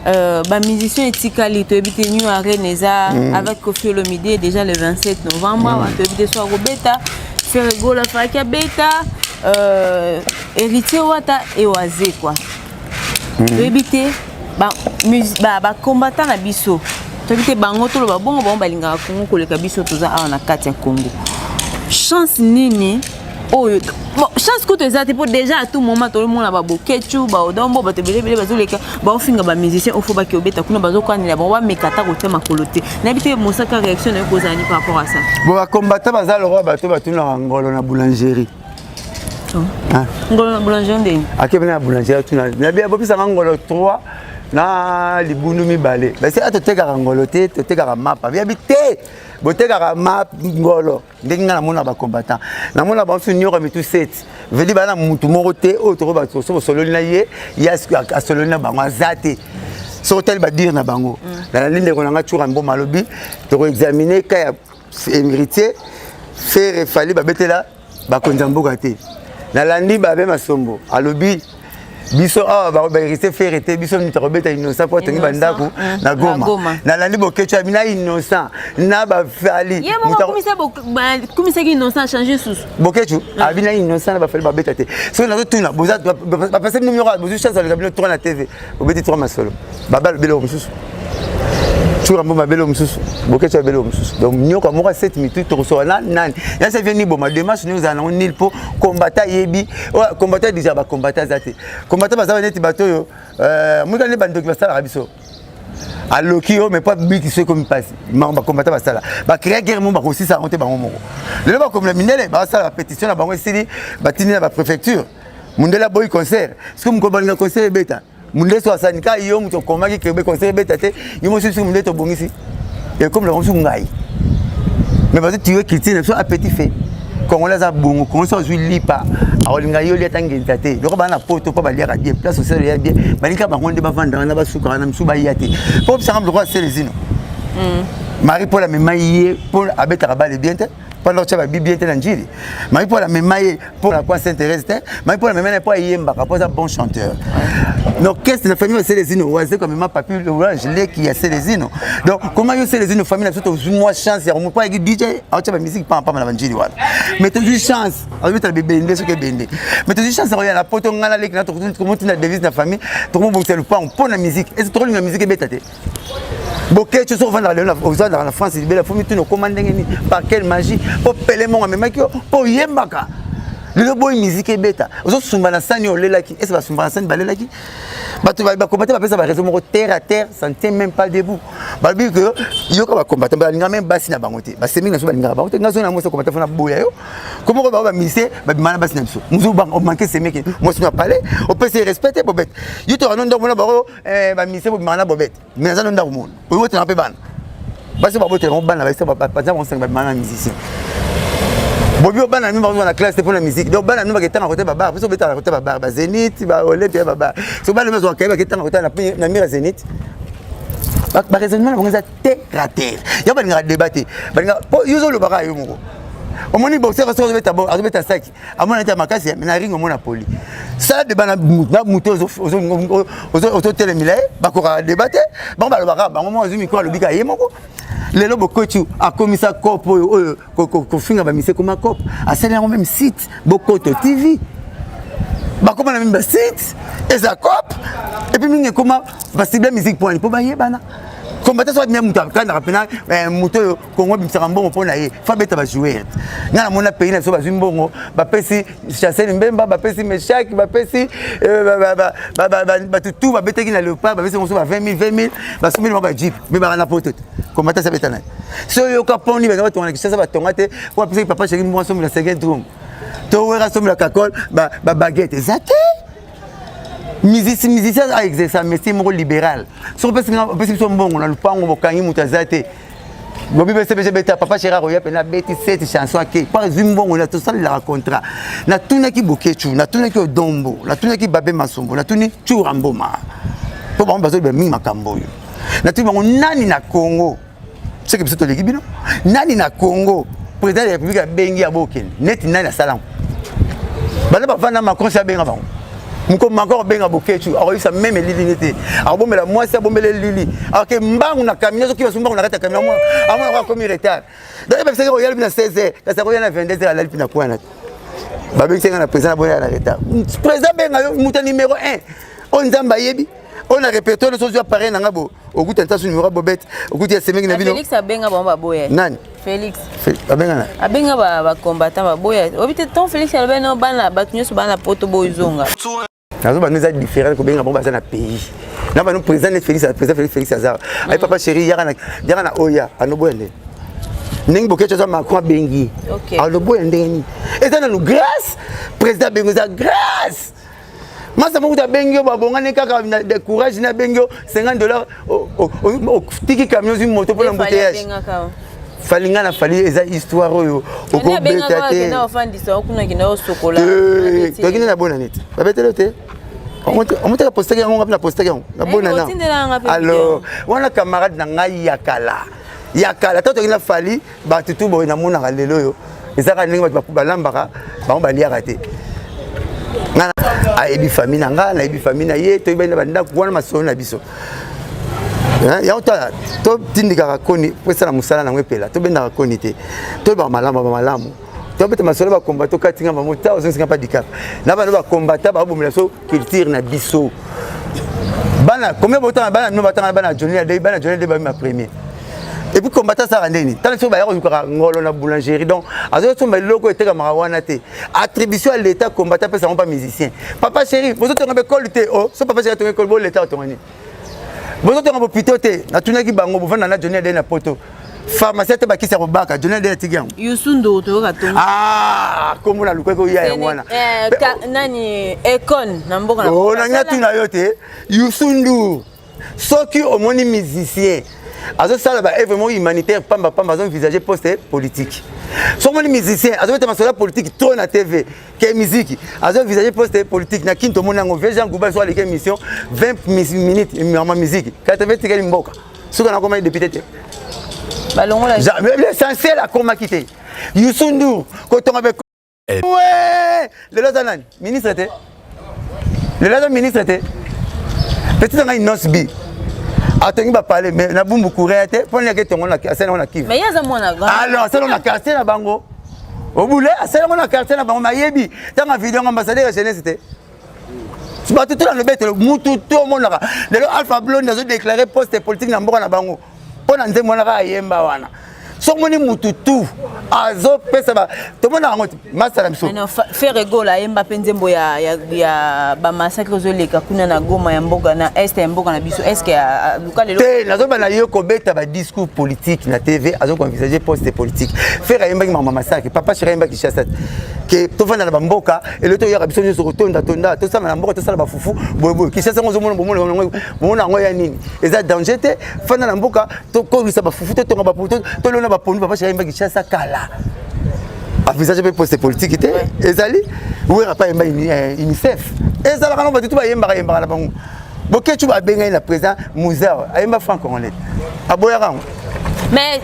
Ba musicien etikali to ebite new areneza avec Kofi Olomide déjà le 27 novembre to ebite so Robeta Ferrego la Faka Beta héritier wata ewaze quoi. To ebite ba combattant na biso. To ebite bango to ba bongo ba balinga Congo koleka biso toza a na kati ya Congo. Chance nini oh bon chance que tu as pour déjà à tout moment tout le monde là-bas bokechu ba odombo ba te belebele bazoleka ba ofinga ba musicien au faut ba ki obeta kuna bazokani la ba mekata ko tema kolote na bité Mosaka réaction na ko zani par rapport à ça bon ba combattant bazal roi ba to ba tuna ngolo na boulangerie ngolo na boulangerie ndeni akebe na boulangerie tuna na bia bopisa ngolo 3 na libunu mibale ba c'est atoteka ngolo te toteka mapa bia bité boteka map ngolo ndenge na mona ba combattant na mona ba nyoro mitu 7 veli bana mutu moko te autre ba so sololi na ye yaski a sololi na bango azate so tel ba dire na bango la linde ko nga tshura mbo malobi to ko examiner ka ya héritier faire fali ba betela ba konzamboka te na landi ba be masombo alobi biso ba rester faire été biso ni robeta innocent pour tenir bandako na Goma na landi bokecho bina innocent na ba fali komisa ki innocent changer sous bokecho abina innocent ba fali ba beta te so na tuna boza ba passer numéro bozu chance le cabinet 3 na TV obeti 3 masolo baba belo mususu tu rambo mabelo mususu bokecho belo mususu donc nyoka moko 7 minutes to so na nan ya ça vient ni bon ma démarche nous allons nil pour combattre yebi combattre déjà ba combattre zate combattre ba neti bato yo muka ne bando ki basala biso alokio mais pas biki ce comme passe ma ba combattre basala ba créer guerre mo ba ko si ça monter ba mo le ba comme le minele ba sala pétition na bango sili ba tini na ba préfecture mundela boy concert est-ce que mo ba concert beta Mundé soit sanika yo muto komaki kebe conseil betate yo mo susu mundé to bongisi et comme le on ngai mais parce que tu veux quitter so appétit fait quand on les a bongo quand ça joue lipa aolinga yo li tangi tate loko bana poto pa balia ka bien place sociale ya bien balika ba ngonde ba vanda na ba suka na msuba yate pour ça le roi c'est les ino Marie Paul a memaye pour abeta kabale bien pendant que tu vas bien te nanjili Marie Paul a memaye pour la quoi s'intéresse Marie Paul a memaye pour yemba pour un bon chanteur donc qu'est-ce que la famille c'est les ino c'est comme ma papi l'orange les qui a c'est les ino donc comment yo c'est les ino famille surtout moi chance ya mo pas DJ a tu vas musique pas na banjili wala mais tu as chance a mettre bébé ndé ce que bende mais tu as chance ya la poto ngala les na to comment tu na devise na famille tout le monde c'est le pas on pour la musique est-ce que tu la musique betate Boké, tu sors dans la France, il la famille, tu nous commandes par quelle magie pour peler mon ami, pour yembaka. Le boy musique est bêta. Aux autres, sont dans scène, on est est-ce que va sur la scène, balé là qui tu vas combattre, ça va raison terre à terre, ça ne tient même pas debout. Balbi que yo va combattre, il n'y a même pas si na bangoté. Bah c'est mieux que na bangoté, na zone moi ça combattre na boya yo. Comment on va misser, bah mana basi na biso. Nous on manquer ces mecs, moi je dois parler, on peut se respecter bobette. Yo te rendre dans mon baro, bah misser pour mana bobette. Mais ça non dans monde. Pour vous te un peu ban. Bah c'est pas botte on ban là, ça va pas on 5 mana musicien. Bobi obana nous dans la classe pour la musique donc bana nous va ketanga côté baba parce que beta côté baba ba Zénith ba Olympia baba so bana nous va ketanga côté na mira Zénith ba raisonnement on a terre ya ba nga débattre ba nga yuzo lo baka yo moko omoni boxer so beta bo azobeta saki amona ta makasi na ringo mona poli ça de bana muto ozo telemile ba ko débattre ba ba lo baka ba moment azumi ko lo bika yemoko lelo bokochu akomisa kopo ko finga ba mise comme kopo asala ngo même site bokoto TV ba koma na même site eza cop et puis mingi koma ba cible musique point po ba yebana combattre soit bien muta kana rapena muto kongo bimsaka mbongo pona ye fa beta ba jouer ngana mona pays na so ba zimbongo ba pesi chasser mbemba ba pesi meshaki ba pesi ba tout ba beta kina leopard ba pesi mo so ba 20000 ba soumili mo ba jeep mais ba na poto combattre ça beta na so yo kaponi ba to na kisa ba tongate ko pesi papa chéri mo so la second room to wera so la kakol ba baguette zate musicien a exercé un métier libéral. Si on peut se faire bon, on a le pas on va gagner mutazate. Bobi BCBG beta papa chéra roya pena beti cette chanson qui par zimbo on a tout ça la contrat. Na tuna ki bokechu, na tuna ki odombo, na tuna ki babe masombo, na tuni churamboma. Po ba bazo be mi makambo yo. Na tuna nani na Congo. C'est que biso to legibino. Nani na Congo. Président de la République bengi aboken. Net nani na salam. Bana ba vana Macron sa benga ba. Mko makoro benga bokechu alors ça même lili alors bon mais la moi c'est bon mais lili alors que mbangu na camion qui va sumba na kata camion moi on comme retard d'ailleurs parce que royal na 16h ça royal na 22h à l'alpi na point là babi c'est na président boya na retard président benga muta numéro 1 on zamba yebi on a répété le socio appareil na ngabo okuta ntasu numéro bobette okuta semeki na bino Félix abenga bomba boya nani Félix abenga ba combattant ba boya obite ton Félix albeno bana batunyo bana poto boyzonga nazo ba nous a différent ko benga bomba za na pays na ba no président Félix Azar ay papa chéri yaka na oya anoboende ning bokecho za Macron bengi anoboende ni eta na grâce président bengo za grâce masa mo ta bengi ba bonga ne kaka de courage na bengi $50 au tiki camion une moto pour l'embouteillage falinga na fali eza histoire oyo oko beta te na ofandisa okuna kina osokola to kina na bona net ba betelo te on monte la poster yango ngapina poster yango na bona na alors wana camarade na ngai yakala to kina fali ba tutu boy na mona lelo yo eza ka ndenge ba balambaka ba liaka te ngana ayebi famille na nga na yebi famille na ye to benda banda kuwana masolo na biso ya to tindika koni pesa na musala na ngepela to benda koni te to ba malamu to beta masolo ba combattre katinga ba mota ozinga pas dikap na ba combattre ba bomela so culture na biso bana combien de temps bana no batanga bana Johnny Day bana Johnny Day ba ma premier et puis combattre ça rendeni tant que ba yako ngolo na boulangerie donc azo to ba loko eteka marawana te attribution à l'état combattre pesa pas musicien papa chéri vous autres ngaba école te oh so papa chéri to école bo l'état otongani vous autres ngaba pito te na tunaki bango bo vanda na Johnny Day na poto pharmacie te bakisa ko baka Johnny Day tigiam Yusundo to ka to comme na lukweko ya wana nani Ekon na mboka na oh na ngatu na yote Yusundu soki omoni musicien azo sala ba événement humanitaire pamba azo envisager poste politique so omoni musicien azo mettre masolo politique trop na TV ke musique azo envisager poste politique na kinto monango veja nguba so alike émission 20 minutes ma musique 80 tikeli mboka suka na koma député te l'essentiel à comment quitter Yusundu quand on avait ouais le lazanan ministre était le lazanan ministre était petit dans une noce bi attends va parler mais na bumbu courir était pour que ton on a cassé on a qui mais yaza mona alors ça on a cassé na bango au boulet ça on a cassé na bango mayebi dans ma vidéo ambassadeur jeunesse c'était tu vas tout dans le bête mutu tout monde là le Alpha Blondy a déclaré poste politique na mboka na bango pona nze mwana ka yemba wana somoni mututu azo pesa ba to mona ngoti masala biso non faire gola yemba penzembo ya ba massacre zo leka kuna na Goma ya mboga na est ya mboga na biso est-ce que luka lelo te nazo bana yo ko beta ba discours politique na TV azo ko envisager poste politique faire yemba ki mama massacre papa chéri yemba ki chassa que to vanda na ba mboka et le to ya biso nyo tonda to sama na mboka to sala ba fufu bobo ki chassa ngozo mona ngo ya nini eza danger te fanda na mboka to ko bisa ba fufu to ba poto to lona ba ponu papa chéri yemba ki chassa kala envisager pe poste politique te ezali ouera pa yemba UNICEF ezala kana ba tout ba yemba na bango boketu ba benga na président Mouzar ayemba franc-congolais aboya rango. Mais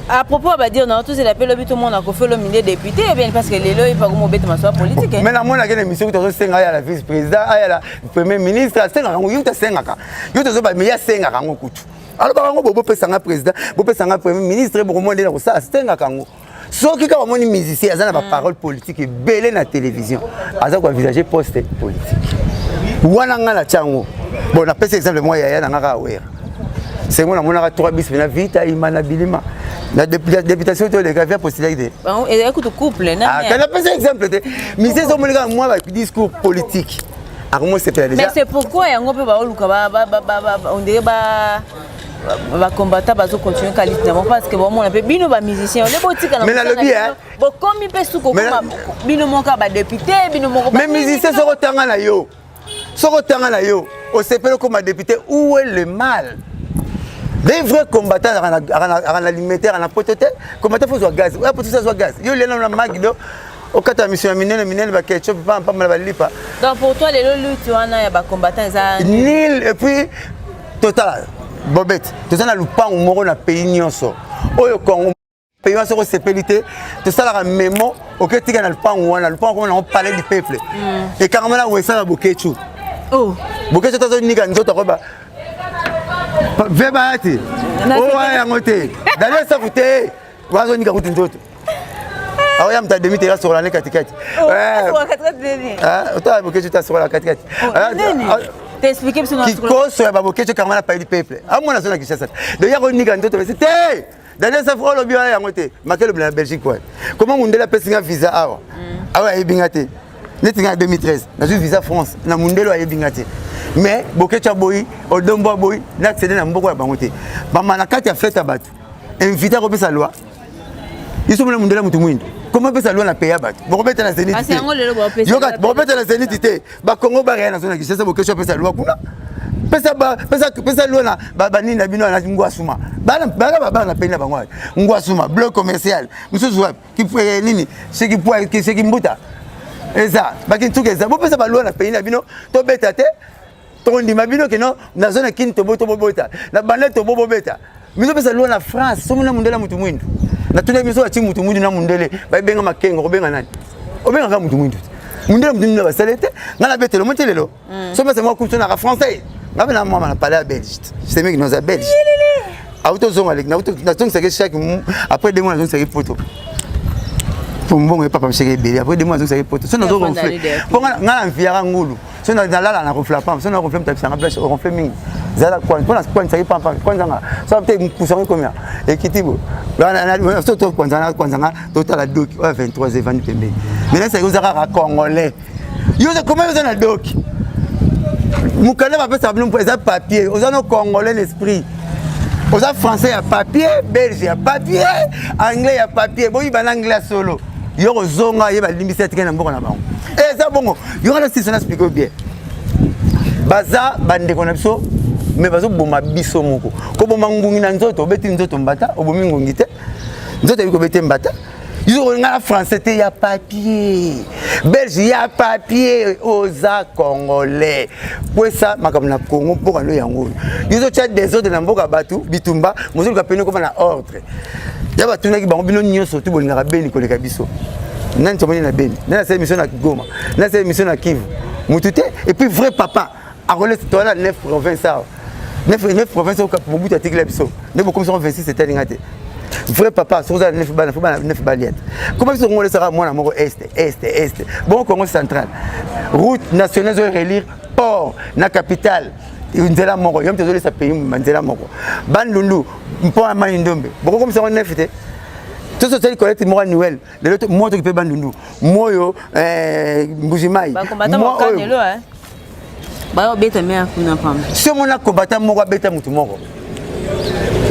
à propos, on va dire non, tous les appels tout le monde a fait le milieu député bien parce que les lois ils pas comment bête ma politique. Mais la moi la émission que tu as à la vice-président, à la premier ministre, c'est là où tu as 5 ans. Tu as pas mais il y a 5 ans kutu. Alors ba ngo bobo pesa nga président, bobo pesa nga premier ministre bo mo ndela ko ça 5 ans. So ki ka mo ni musicien azana ba parole politique belé na télévision. Aza ko envisager poste politique. Wana nga la chango. Bon, on a pris exemple moi ya na nga aware. C'est moi on a 3 bis na vita imana bilima la députation de gravia possibilité bon et écoute couple na quand on a exemple de mise so monika moi ba discours politique armo c'est déjà mais c'est pourquoi yango pe ba oluka on dirait ba combattre bazo continuer qualité parce que bon on a pe bino ba musicien les botika na mais la lobby hein bon comme il peut sous ko bino monka ba député bino monka mais musicien so rotanga na yo au CPL comme député où est le mal. Des vrais combattants à l'alimentaire, à la poteté, combattants faut soit gaz. Ouais, pour tout ça soit gaz. Yo les na magdo au kata mission minene ba ketchup pas mal ba lipa. Donc pour toi les luttes wana ya ba combattants ça nil et puis total bobette. Tout ça na lupango moko na pays nyonso. Oyo Congo pays nyonso ko sepelité, tout ça la mémo OK tika na lupango wana, lupango on parler du peuple. Et carrément là où ça la bokechu. Oh. Bokechu tazo nika nzoto ko ba Vebati. Oh ya ngote. D'ailleurs ça coûte. Wazo nika kuti ndoto. Ah ya mta demi terrasse sur la katikati. Ouais. Sur la katikati. Ah, ota bokechu ta sur la katikati. T'expliquer parce que Kiko so ya bokechu kama na pays du peuple. Ah moi na zona Kinshasa. D'ailleurs on nika ndoto c'était. D'ailleurs ça faut le bien ya ngote. Makel le Belgique quoi. Comment mundela pesinga visa awa. Awa ebingate. Netinga 2013. Na visa France. Na mundelo ebingate. Mais bokecha boy odombo boy n'accéder na mboko ya bangote bama na kati ya fête abatu invité ko pesa loi iso mona mundela mutu mwindo comment pesa loi na payer abatu boko beta na zenith yo kat boko beta na zenith te ba Congo ba rien na zona Kinshasa bokecha pesa loi kuna pesa loi na ba nini na bino na ngwa suma bana na payer na bango ngwa suma bloc commercial mususu wapi ki nini c'est qui mbuta eza ba kintuka eza bo pesa ba loi na payer na bino to beta te tondi mabino que non na zone kin to bota na bande to bobeta mizo pesa loi na France somo na mundela mutu mwindu na tuna mizo ati mutu mwindu na mundele ba benga makengo ko benga nani o benga ka mutu mwindu Mundela mundela basalete, ngala bete le motelelo. So c'est moi coupe na français. Ngabena moi na parler à belge. C'est mec nous a belge. Auto zonga avec na auto na zonga c'est chaque après 2 mois na zonga c'est photo. Pour mon papa chéri belé après 2 mois na zonga c'est photo. So na zonga ronfler. Pour ngala mfiara ngulu. So na la na ronfler pas. So na ronfler tapisa na place ronfler mingi. Zala kwa ça c'est pas kwanza nga. So peut-être poussant combien. Et kitibo. Na so to kwanza nga total à doc 23 et 20 pembe. Mais là c'est aux arabes congolais. Yo comment vous en a doc. Mukana va faire ça pour les papiers. Aux en congolais l'esprit. Aux français à papier, belge à papier, anglais à papier. Bon il va l'anglais solo. Yo zonga il va limiter na mboko na bango. Et ça bon. Yo na si ça explique bien. Baza bande konapso mais bazo boma biso moko. Ko boma ngungi na nzoto beti nzoto mbata, obomi ngungi te. Nzoto biko beti mbata. Ils ont un français, il y a papier. Belge, il y a papier. Aux Congolais. Pour ça, je suis Congo pour aller en haut. Ils ont des ordres dans le bateau, Bitumba, mais ils ont comme un ordre. Il y a des gens qui ont dit surtout pour les Béni, pour les Kabiso. Nous avons dit Béni. Nous avons mission à Goma. Nous avons mission à Kivu. Et puis, vrai papa, à relais, tu as 9 provinces. 9 provinces au Cap, pour bout de Tiglabiso. Nous avons comme 26, c'était l'ingate. Vrai papa, sur ça 9 baliettes. Comment ils sont ça moi mon est. Bon Congo central. Route nationale de relire port na capitale. Nzela moko, yom tezoli sa pays manzela moko. Bandundu, mpo amaindombe. Boko comme ça on nefite. Tout ça c'est collecte moi Noël. Les autres moi qui peut Bandundu. Moyo Mbujimai. Ba combattant mo kanelo hein. Ba obeta me akuna pam. Si mon a combattant moko beta mutu moko.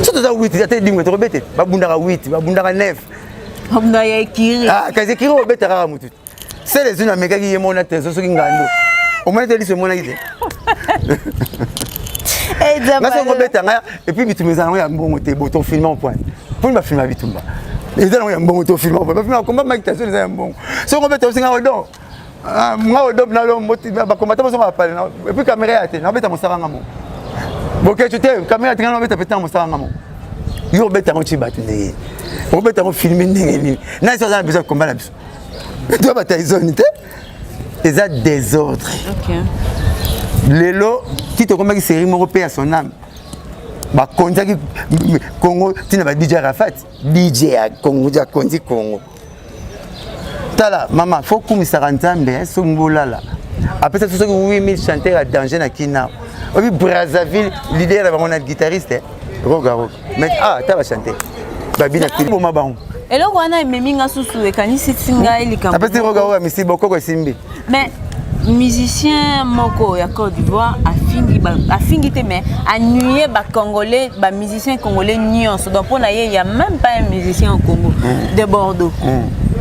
Surtout ça 8, ça te dit que tu babundara 8, babundara 9. Babunda ya kiri. Ah, kaze kiri obeta rara mutu. C'est les une mega qui mona tezo so ngando. Au moins te lise mona ide. Eh dama. Na so obeta nga et puis bitumeza ngo ya mbongo te boto film en point. Pour ma film bitumba. Les gens ya mbongo to film en point. Ba film combat ma kitation les ya mbongo. So obeta osinga odo. Ah, moi odo na lo moti ba combattre so ba parler. Et puis caméra ya te, na obeta mo saranga mo. Ok, tu t'es caméra tengana obeta pétant mo saranga mo. Yo obeta ngo chi batinde. Obeta ngo filmer ndenge. Na so za besoin de combat la biso. Tu dois batailler zone te. Ils ont des ordres. Ok. Lelo qui te combat qui série européen à son âme. Ba konza ki Congo tina ba DJ Rafat. DJ à Congo ja konzi Congo. Tala maman faut kumisa Nzambe so mbolala. Après ça ce que 8000 chanteurs à danger na Kina. Obi Brazzaville leader là on a guitariste. Rogaro. Mais ta va chanter. Ba bina ki bo mabang. Eloko wana meminga susu ekanisi singa ilika. Après Rogaro misi bokoko simbi. Mais musicien moko ya Côte d'Ivoire afingi te mais annuyer ba congolais ba musicien congolais nyonso donc pour naye il y a même pas un musicien au Congo de Bordeaux.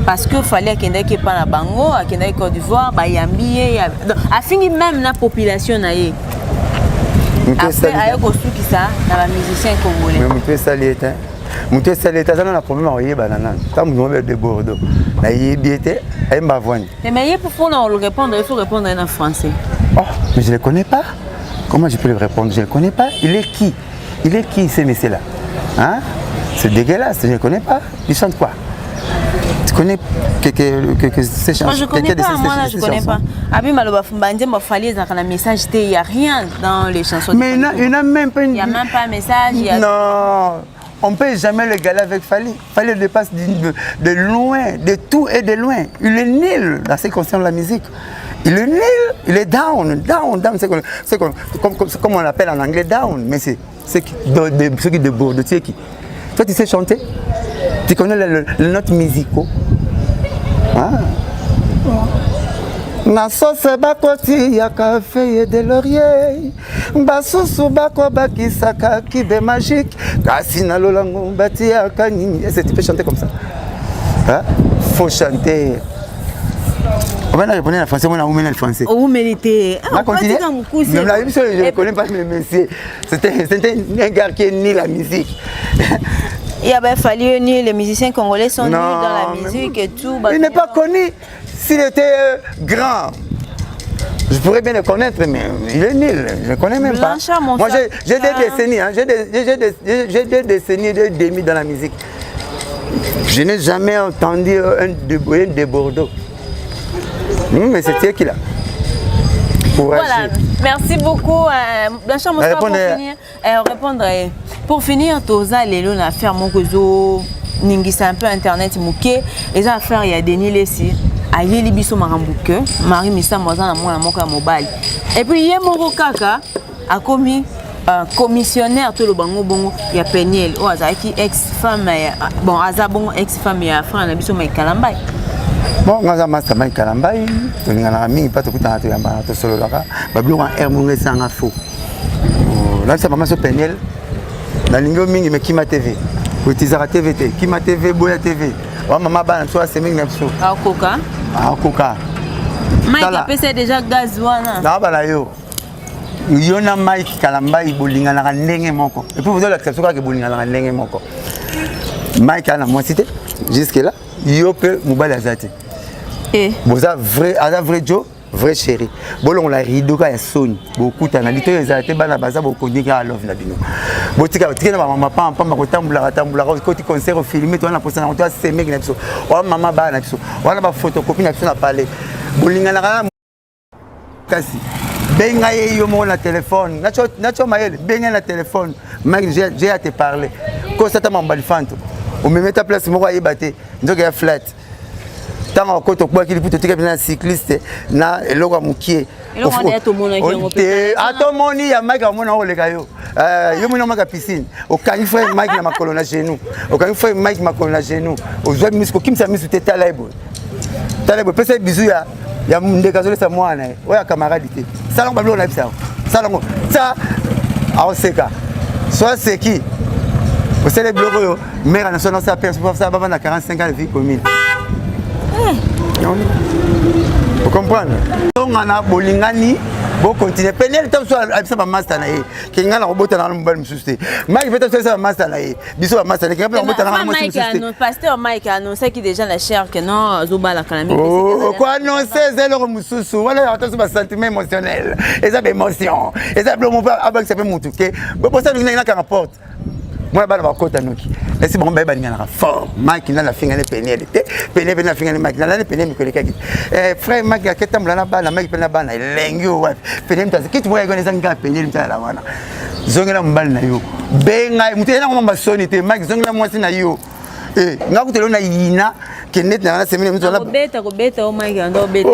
Parce que fallait qu'il y ait pas na bango, qu'il y ait Côte d'Ivoire, ba yambié, afingi même na population naye. Après ayo ko suki ça na ba musicien congolais. Mais muté salieta. Muté salieta ça na problème à yé banana. Tant nous de Bordeaux. Na yé biété, ay mbavoni. Mais pour nous répondre, il faut répondre en français. Oh, mais je ne le connais pas. Comment je peux le répondre? Je ne le connais pas. Il est qui? Il est qui ces messieurs-là? Hein? C'est dégueulasse, je ne le connais pas. Ils chantent quoi? Tu connais ces chansons? Moi je connais pas, moi là je connais pas. Abi Maloba Fumbandje m'a fallu dans un message, il n'y a rien dans les chansons. Mais il n'y a même pas il n'y a même pas un message. Non, on ne peut jamais le galer avec Fally. Fally le dépasse de loin, de tout et de loin. Il est nul dans ce qui concerne la musique. Il est nul, il est down. C'est comme on l'appelle en anglais down. Mais c'est ceux qui de Bordeaux, tu sais qui. Toi tu sais chanter? Tu connais les notes musicaux? Na sauce bakoti ya café de laurier basusu bako bakisaka kibe magique kasi na lolango bati ya kanini. Est-ce que tu peux chanter comme ça? Hein? Faut chanter. On va répondre en français, on a oublié le français. Vous méritez. On continue. Même la émission, je ne connais pas le monsieur. C'était un gars qui est ni la musique. Il a fallu ni les musiciens congolais sont nus dans la musique et tout. Il n'est pas connu. S'il était grand, je pourrais bien le connaître, mais il est nul. Je ne connais même pas. Moi, j'ai des décennies, hein, j'ai des décennies et demi dans la musique. Je n'ai jamais entendu un de Bordeaux. Mais c'était qui là? Voilà, merci beaucoup. Blanchard Moussa, pour finir, pour finir, Toza Lelo na faire mon réseau, Ningisa un peu internet, Mouké, les affaires, il y a Denis Lessi, Aïe Libiso Marambuke, Marie Missa Moza na Mona Moka Mobile. Et puis, Yemoro Kaka a commis commissionnaire tout le bango bongo il y a Peniel ou Azaki ex-femme bon Azabon ex-femme ya frère na biso mai Kalambay. Bon, ngaza master mai Kalambay, to ngana mingi pas to kutana to yamba to solo laka, bablo en hermonge sanga fo. Là ça maman so Peniel. Na lingo mingi me Kima TV. Utizara TVT, Kima TV, Boya TV. Wa mama bana so aseming na biso. Ah Coca. Ah Coca. Mike a payé déjà gaz wana. Na bala yo. Yona Mike Kalambay bolinga na ndenge moko. Et puis vous avez l'acception que bolinga na ndenge moko. Mike a na moi cité jusque là, yo pe mobile azati. Eh. Boza vrai Joe, vrai chéri. Bolon la rido ka ya Sony. Beaucoup tana lito ezate bana baza bokondika à love na bino. Botika na mama pamba ko tambula ko ti concert filmé to na posa na to semek na biso. Wa mama ba na biso. Wana ba photocopie na biso na palais. Bolinga na kasi benga yo mo na téléphone nacho maele benga na téléphone mec j'ai à te parler ko ça ta mambali fanto o me mettre place moko ayebate nzoka ya flat tanga ko to kwa kili puto tika na cycliste na eloko mukie atomoni ya mike amona oleka yo yo mona maka piscine o kangi frère mike na makolo na genou o kangi frère mike makolo na genou o zwa misko kimsa misu te talaibo pesa bizu ya ndeka zole sa mwana oya camarade te salon bablo na bisa salon ça aoseka soit c'est qui au célèbre yo mère nationale ça personne ça baba na 45 ans de vie commune vous comprenez donc on a bolingani bon continuer Peniel temps soit abisa ba master na ye kinga na robota na mbali msuste Mike peut être ça master na ye biso ba master kinga robota na mo msuste pasteur Mike annonçait qui déjà la chair que non zobala kana mi quoi annoncer zelo mususu wala attention ba sentiment émotionnel et ça émotion et ça mon père avec ça peut mutuke bon ça nous na rapport moi ba ba kota noki et c'est bon ba ba ngana fort Mike na la finga ne Peniel te Peniel na finga ne Mike na la Peniel ko lekaki frère Mike aketa mlana ba na Mike pena ba na lengi wa Peniel mtazi kitu moya gone zanga Peniel mtala wana zongela mbali na yo benga mutena ngoma masoni te Mike zongela mwasi na yo ngakutelo na yina kenet na semine mtu na beta o Mike ando beta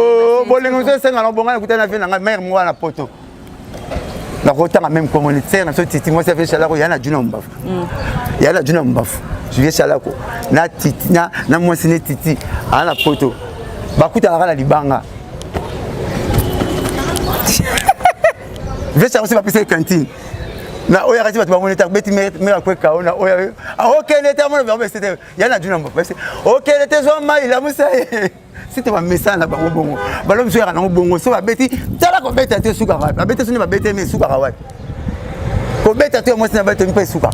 bolengo so senga na bonga kutana vina nga mère mwa na poto la rota même communautaire na so titi moi ça fait chalako yana juna mbafu yana juna mbafu je viens chalako na titi na moi c'est titi ana poto bakuta la libanga viens chalako c'est pas pisser cantine na oya kati batu bamoneta beti mera kweka ona oya OK neta mona ba c'était yana juna mbafu OK neta zo mai la musa c'était un message na bango bongo balo biso ya na bongo so ba beti tala ko beta te suka ba beta so ne ba beta me suka wa ko beta te mo sina beta mi pa suka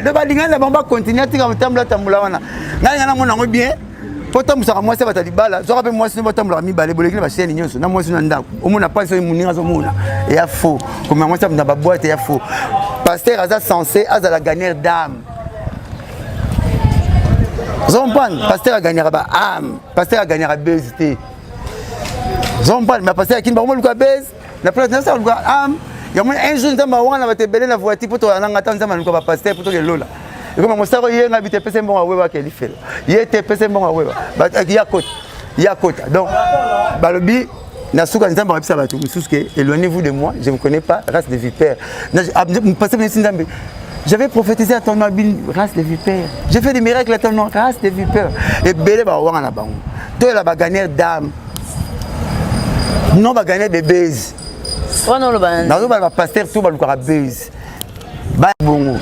de ba linga na bamba continuer tika tambula wana nganga na mona ngo bien poto musaka moi se bata libala zo ka pe moi se bata tambula mi balé boleki ba chaîne nyonso na moi se na ndako o mona pas so muninga zo mona et ya faux comme moi se na ba boîte ya faux pasteur aza censé azala gagner d'âme. Zomban, pasteur a gagné à âme, pasteur a gagné à baiser. Zomban, mais pasteur a qui va me baiser. La place ça le âme. Il y a un jour dans ma wana va te belle la voiture pour toi en attendant ça man ko pasteur pour toi lola. Et comme mon saro hier habité pese bon à wewa qu'elle fait. Il était pese bon à wewa. Ba ya kota. Donc balobi na suka nzamba bisa batu mususke éloignez-vous de moi, je ne connais pas race de vipère. Pasteur nzambe j'avais prophétisé à ton nom, race de vipères. J'ai fait des miracles à ton nom, race de vipères. Et belé ba wanga na bango. Toi la ba gagner d'âme. Non ba gagner de base. Oh non le ban. Na ba pasteur tout ba lu ka base. Ba bongo.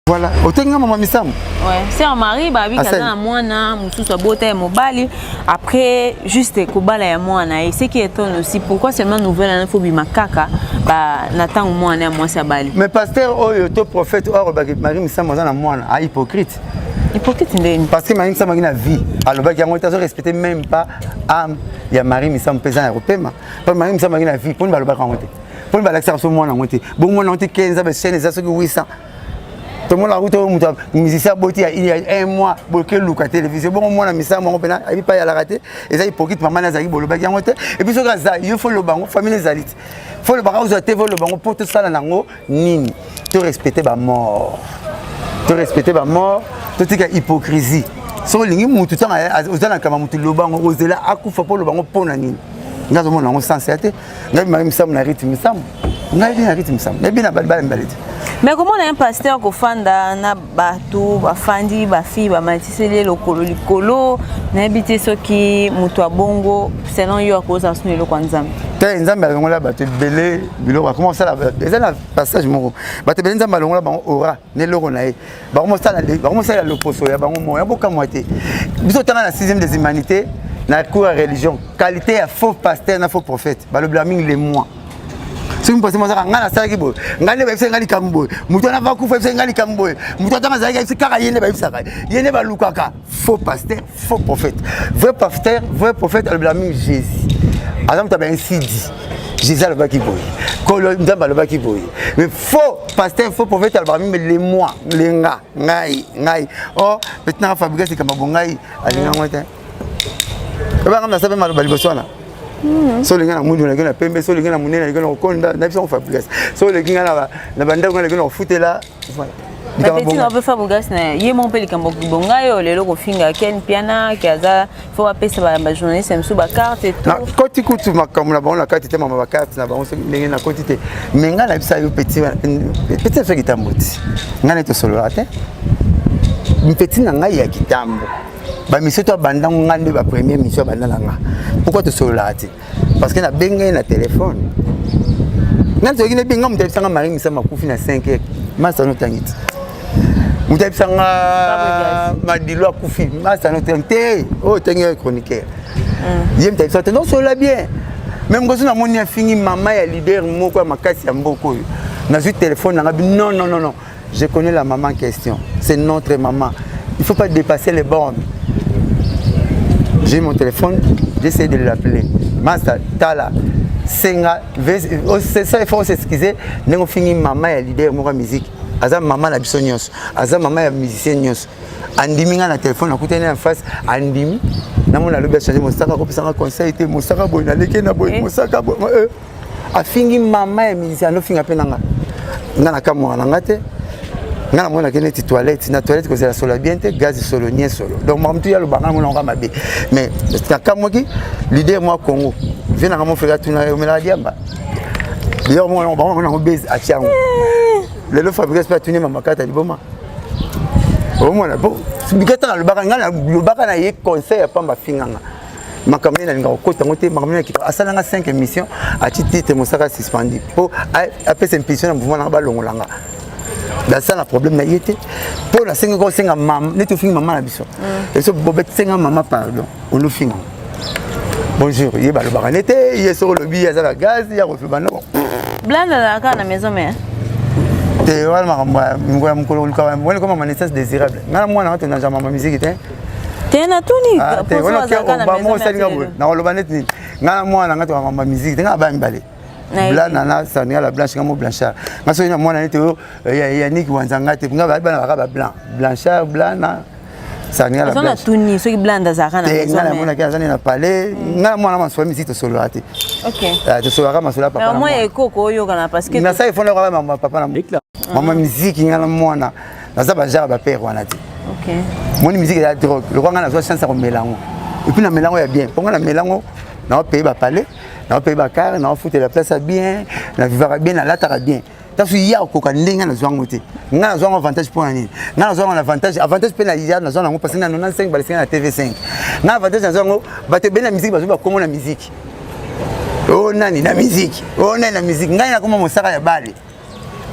Voilà, otenga mama misam. Ouais, c'est un mari ba bi kana mwana mususu abota mobali après juste ko bala ya mwana et ce qui étonne aussi pourquoi seulement nouvelle info bi makaka ba natang mwana moi ça bali. Mais pasteur oyo to prophète or ba mari misam na mwana a hypocrite. Hypocrite ndeni parce que mari misam na vie alors ba yango tazo respecter même pas âme ya mari misam pesant européen. Pas mari misam na vie pour ba lo ba kangote. Pour ba l'accès sur mwana ngote. Bon mwana ngote 15 ba chaîne ça ce que 800. tout le monde a route musicien boti il y a un mois bloqué la télévision bon moi na misa moi pena il pas y a la rater et ça hypocrite maman na zaki bolo ba yangote et puis so gaza il faut le bango famille zalit faut le bango za TV le bango pour tout ça là nango nini tu respecter ba mort tout est hypocrisie so lingi mutu tanga ozana kama mutu lo bango ozela akufa pour le bango pona nini ngazo mona ngo sensibilité ngabi mari misa na rythme misa ngabi na rythme misa ngabi na balbala mbalete. Mais comment on a un pasteur qui fanda na bateau, bafandi, bafi, bamatisele lokolo likolo, na habité ce qui mutua bongo, selon yo cause à son lokwa nzambe. Te nzambe longola bateau belé, bilo comment ça la déjà la passage moko. Bateau belé nzambe longola bango ora, ne loko na e. Ba comment ça le poso ya bango mo, ya boka moité. Biso tanga na 6e des humanités, na cour religion, qualité à faux pasteur na faux prophète. Ba le blaming les mois. Si vous pensez que vous avez un salaire, vous avez un salaire, vous avez un salaire, vous avez un salaire, faux pasteur, faux prophète. Vrai prophète, elle blâme Jésus. Adam tu as un sidi. Jésus le bas qui boit. Colonne le bas qui boit. Mais faux pasteur, faux prophète, elle blâme les mois, les nga, ngai. Oh, maintenant fabriquer c'est comme un bon ngai. Allez, on va on a ça mal balibosona. So les gars na gana pembe so les gars na munene gana okonda na biso fabriquer so les gars na banda gana gana fouter là voilà petit on peut fabriquer na ye mon peli kambo bonga yo lelo ko finga ken piana kaza faut apesa ba journaliste msu ba carte et tout na koti kutu makamula ba on la carte te mama ba carte na ba on se ndenge na koti te mais ngana bisa yo petit ce kitambuti ngana to solo ate petit na ngai ya kitambo ba mission to banda ngande ba première mission banda nga pourquoi te solati parce que na benga na téléphone nganzo ngine benga mutabi sanga mari misa makufi na 5 masa no tangiti mutabi sanga madilo akufi masa no tangite oh tengue chroniqueur yem tabi sa non sola bien même gozo na moni afini mama ya leader moko makasi ya mboko na su téléphone nga non je connais la maman en question c'est notre maman il faut pas dépasser les bornes. J'ai mon téléphone, j'essaie de l'appeler. Master, Tala, Senga, c'est ça, il faut s'excuser. Nous avons fini maman et leader de la musique. Azam maman la bisonios, azam maman la musicienne. Andimi na téléphone, on coûte en face, andimi. Nous avons le changer mon sac, on a conseil, mon sac à boy, mon sac à boy. A fini maman et musicienne, nous finissons à peine. Nous avons kamwa nangate. Ngana mona kene ti toilette na toilette ko c'est la solo bien te gaz solo nie solo donc mam tu ya lo banga mona ngama be mais ta kamoki l'idée moi Congo vient na mon frère tuna o mela diamba yo mo on a base a tiango le lo fabrique pas tuni mama kata liboma o mona bo bikata lo banga ngana lo banga na ye conseil ya pamba finganga makamne na ngako kota ngote makamne ki asala nga 5 émissions a titre mosaka suspendu po après cette émission na mouvement na balongolanga. Dans ça, le problème n'a été. Pour la 5 ans, c'est maman, n'est tout fini maman la biso. Et ce bobette 5 ans maman pardon, on nous finit. Bonjour, il y a le baranete, il y a sur le billet, il y a la gaz, il y a le refus bano. Blanc dans la maison mais. T'es vraiment moi comment ma naissance désirable. Moi na tu n'as jamais ma musique était. T'es na tuni. T'es voilà que on va moi ça ngabo. Na le banet ni. Ngana moi na ngata ma musique, nga ba mbale. Blanc nana ça ni la blanche ngamo blanchard. Ngaso ina moi na nete ya Nick wanzanga te nga ba ba blanc. Blanchard blanc na ça ni la blanche. On a tuni ceux qui blanc dans la maison. Ngana moi na kaza ni na palais. Ngana moi na ma soirée musique to solo ate. OK. To solo ka ma solo papa. Mais moi eko ko yo kana parce que na ça il faut le roi maman papa na mukla. Maman musique ngana moi na ça ba jara ba père wana te. OK. Mon musique est la drogue. Le roi ngana so chance ko mélango. Et puis na mélango ya bien. Pour ngana mélango na pays ba palais. Na pays ba car na foutre la place bien, na vivre bien, na latara bien. Parce qu'il y a ko kandenga na zwango te. Ngana zwango avantage pour nani. Ngana zwango avantage pe na ya na zwango parce que na 95 ba na TV5. Na avantage na zwango ba te bena musique ba zo ba komo na musique. Oh nani na musique. Oh nani na musique. Ngana na komo mosaka ya bale.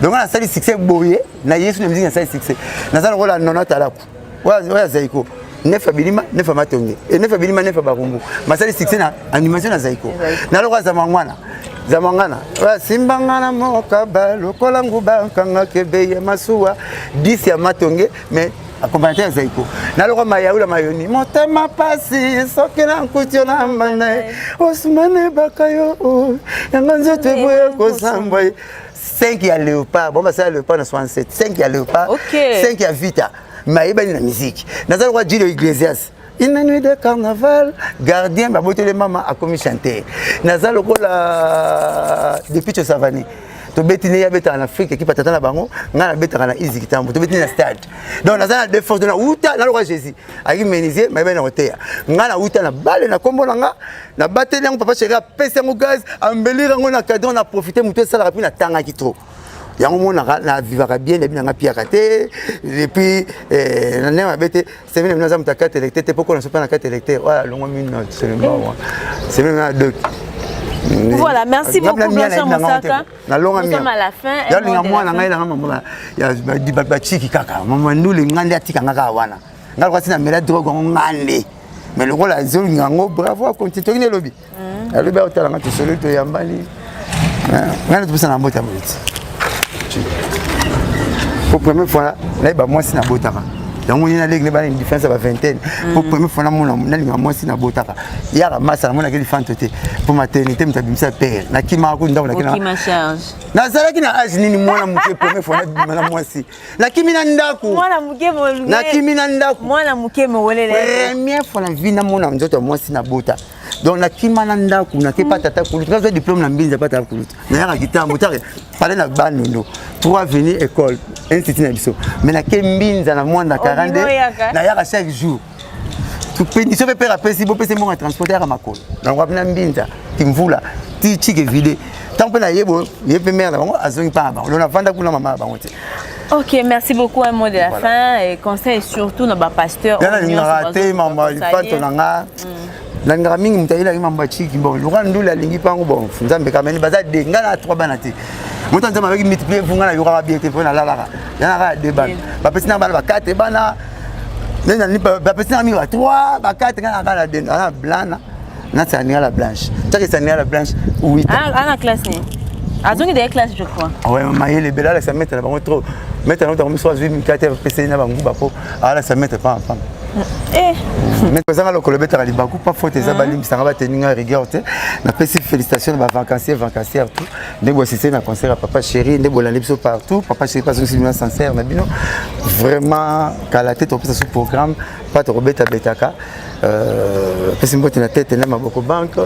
Donc on a sali succès boyé na yesu na musique na sali succès. Na zalo rola nona talaku. Wa zaiko. Nefa bilima nefa matonge et nefa bilima nefa barumbu masali succès na animation na zaiko na lokwa zamangana wa simbangana mokaba lokola nguba kanga kebeye masuwa 10 ya matonge mais accompagné ya zaiko na lokwa mayaula mayoni motema pasi sokela nkutio na mbana osmane bakayo yanga nzoto boye ko sambwe 5 ya Léopard, bon, ça Léopard en 67, 5 ya Léopard, 5 ya Vita, mais il y a une musique. Dans le roi Gilles Iglesias, une nuit de carnaval, gardien, ma beauté de maman a commis chanter. Dans le roi depuis que ça va naître. To betine ya beta en Afrique qui patata na bango ngana beta na easy kitambo to betine na stade donc na de force de na uta na roi Jésus aki meniser mais ben na hotel ngana uta na balle na kombo na bateli ngo papa chéri pesa ngo gaz embellir ngo na cadeau na profiter muto sala rapide na tanga kitro yango mona na vivaka bien na binanga pia kate et puis na nema bete c'est même na zamu ta carte électeur te poko na sopa na carte électeur voilà longo minute c'est même à deux. Voilà, merci beaucoup Blanchard Moussaka. Nous sommes à la fin. Il y a des gens qui ont dit que kaka maman nous les ngande atika ngaka wana. Ngalo kwasi na mela drogue ngande. Mais le rôle a zolo ngango bravo à continuer le lobby. Le lobby a otala ngati solo to yambali. Ngana tupesa na mbota mboti. Pour première fois là ba moi si na botaka. Donc on a l'église une différence à vingtaine pour première fois na moi si na botaka ya ramasa na mona ke fantoté pour maternité mtabimisa père na kima ko ndako na kima charge na zala kina age nini mwana muke première fois na moi si na kimi na ndako mwana muke mo na kimi na ndako mwana muke mo wolele première fois na vie na mona nzoto moi si na bota donc na kima na ndako na ke patata kulu tu diplôme na mbinza patata kulu na ya kitambo tare pale na banondo 3 venir école institut na biso mais na ke mbinza na mwana 40 na ya chaque jour tu peux ni sauver père après si beau pese mon transporter à makolo na ngwa na mbinza timvula ti chike vide tant pe na yebo yepe mère na bango azongi pa ba on a vanda kuna mama bango te. Ok, merci beaucoup. Un mot de la fin et conseil surtout nos pasteur. On a raté maman il faut ton nga na ngara mingi mutaila imamba chiki bon lugando la lingi pango bon nzambe kameni baza de ngala 3 banati moto nzambe avec multiplier vunga na yura bien te pona la yana ka de ban ba pesina bana ba 4 bana nena ni ba pesina mi ba 3 ba 4 ngana ka la de na blana na tsania la blanche tsaka tsania la blanche 8 la classe ni azongi des classes je crois ouais maïle bela ça mettre la bango trop mettre notre comme soit 4 pesina na bango ba po ala ça mettre pas mais ça le colobet à Libakou pas faute ça balim ça va tenir rigueur na pesi félicitations ba vacancier tout négocier na concert à papa chéri ne bolandi biso partout papa chéri pas aussi sincère na bino vraiment la tête au ce programme pas Robert Betaka pesi mbote na tête na maboko banque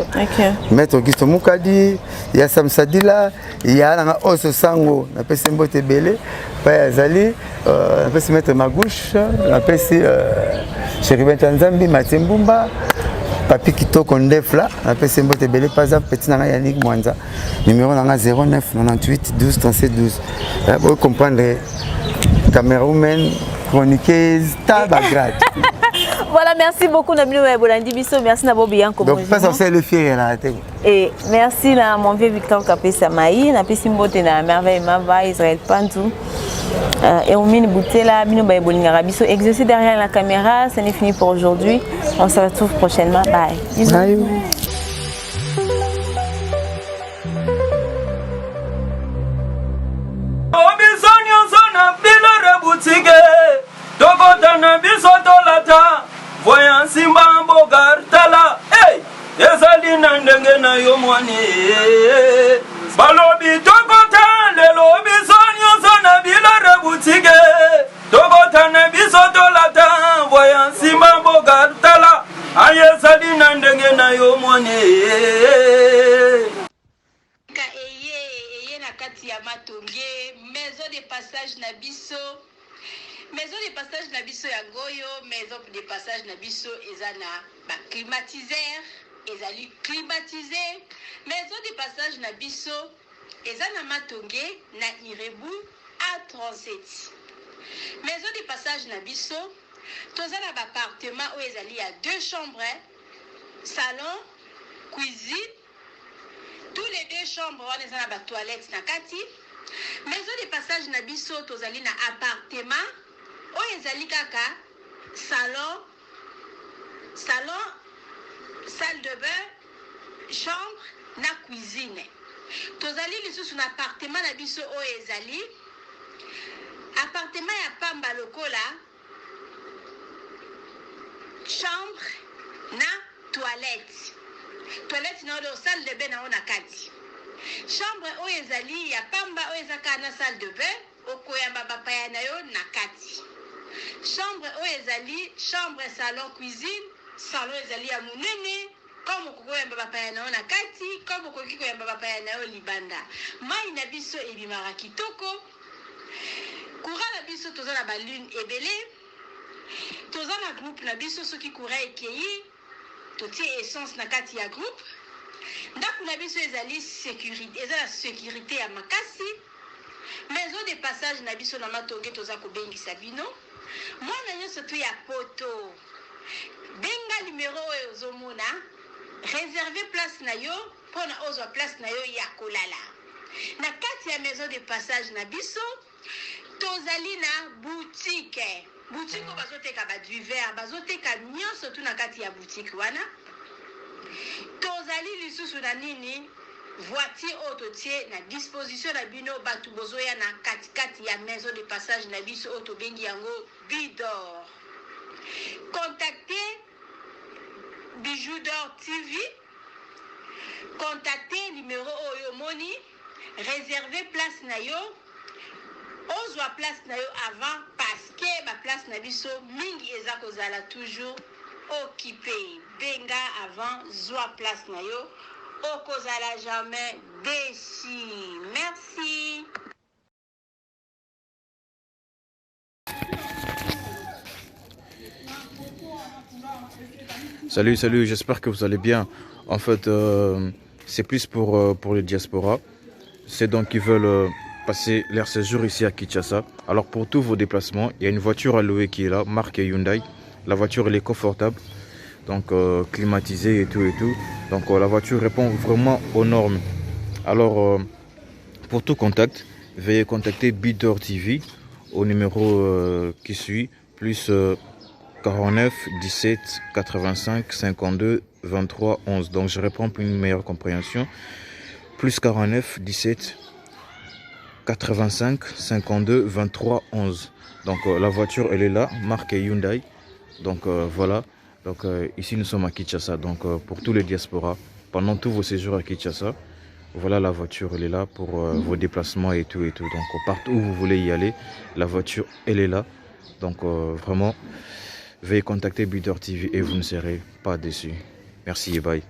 maître Auguste Mukadi ya Sam Sadila ya na oso sango na pesi mbote belé pa yazali na pesi maître Magouche na pesi chéri Bentanzambi Matimbumba papi kitoko ndefla na pesi mbote belé pas à petit na Yannick Mwanza numéro na 09 98 12 37 12 vous comprendre caméraman chroniqueuse tabagrade. Voilà, merci beaucoup Nabino Bolandi Bisso, merci Nabo Bianco. Donc pas censé le fier là. Et merci à mon vieux Victor Kapesa Maï, na pesi mbote na merveille Mava Israël Pantou. Et on mine Boutela, Bino Bolingara Bisso, exercer derrière la caméra, ce n'est fini pour aujourd'hui. On se retrouve prochainement. Bye. Bisous. Bye. Voyant Simba Bogartala, hey, ezali na ndenge na yo mwane. Balobi tokota le lobi sonyo sona bila rebutike. Tokota na biso tolata, voyant Simba Bogartala, ayezali na ndenge na yo mwane. Ka eye na kati ya matonge, maison de passage na biso. Maison de passage na biso ya goyo, maison de passage na biso ezana ba climatiseur, ezali climatisé. Maison de passage na biso ezana matonge na Irebu A37. Maison de passage na biso tozana ba appartement où ezali ya 2 chambres, salon, cuisine. Tous les 2 chambres on ezana ba toilette na kati. Maison de passage na biso tozali na appartement oyo ezali kaka salon, salle de bain, chambre na cuisine. Tozali lisusu na appartement na biso oyo ezali appartement ya pamba lokola chambre na toilette na oyo salle de bain na ona kati. chambre oyo ezali ya pamba oyo ezaka na salle de bain okoyamba bapaya na yo na kati. Chambre oyo ezali chambre salon cuisine, salon ezali ya munene comme okoyamba bapaya na yo na kati, comme okoki koyamba bapaya na yo libanda. Mai na biso ebimaka kitoko. Courant na biso toza na balune ebele. Toza na groupe na biso soki courant ekei totie essence na kati ya groupe. Ndako na biso ezali sécurité, eza la sécurité ya makasi. Maison de passage na biso na Matonge toza kobengisa bino. Mwana nyonso tu ya poto. Benga numéro oyo ozomona. Réserver place na yo pona ozwa place na yo ya kolala. Na kati ya maison de passage na biso tozali na boutique. Boutique oyo bazoteka ba du verre, bazoteka nyonso tu na kati ya boutique wana. Tozali lisusu na nini voiture oyo totie na disposition na bino batu bozoya na kati ya maison de passage na biso oyo tobengi yango Bidor. Contactez Bijou d'Or TV. Contactez numéro oyo moni. Réservez place na yo. Ozwa place na yo avant parce que ba place na biso mingi eza kozala toujours occupé. Benga avant zwa place na yo. Okozala jamais déçu. Merci. Salut, j'espère que vous allez bien. En fait, c'est plus pour les diasporas. C'est donc qui veulent passer leur séjour ici à Kinshasa. Alors pour tous vos déplacements, il y a une voiture à louer qui est là, marque Hyundai. La voiture elle est confortable, donc climatisée et tout. Donc la voiture répond vraiment aux normes. Alors pour tout contact, veuillez contacter Bidor TV au numéro qui suit, plus 49 17 85 52 23 11. Donc je réponds pour une meilleure compréhension. Plus 49 17 85 52 23 11. Donc la voiture elle est là, marque Hyundai. Donc voilà. Donc ici nous sommes à Kinshasa. Donc pour tous les diasporas, pendant tous vos séjours à Kinshasa, voilà la voiture elle est là pour vos déplacements et tout. Donc partout où vous voulez y aller, la voiture elle est là. Donc vraiment, veuillez contacter Bidor TV et vous ne serez pas déçus. Merci et bye.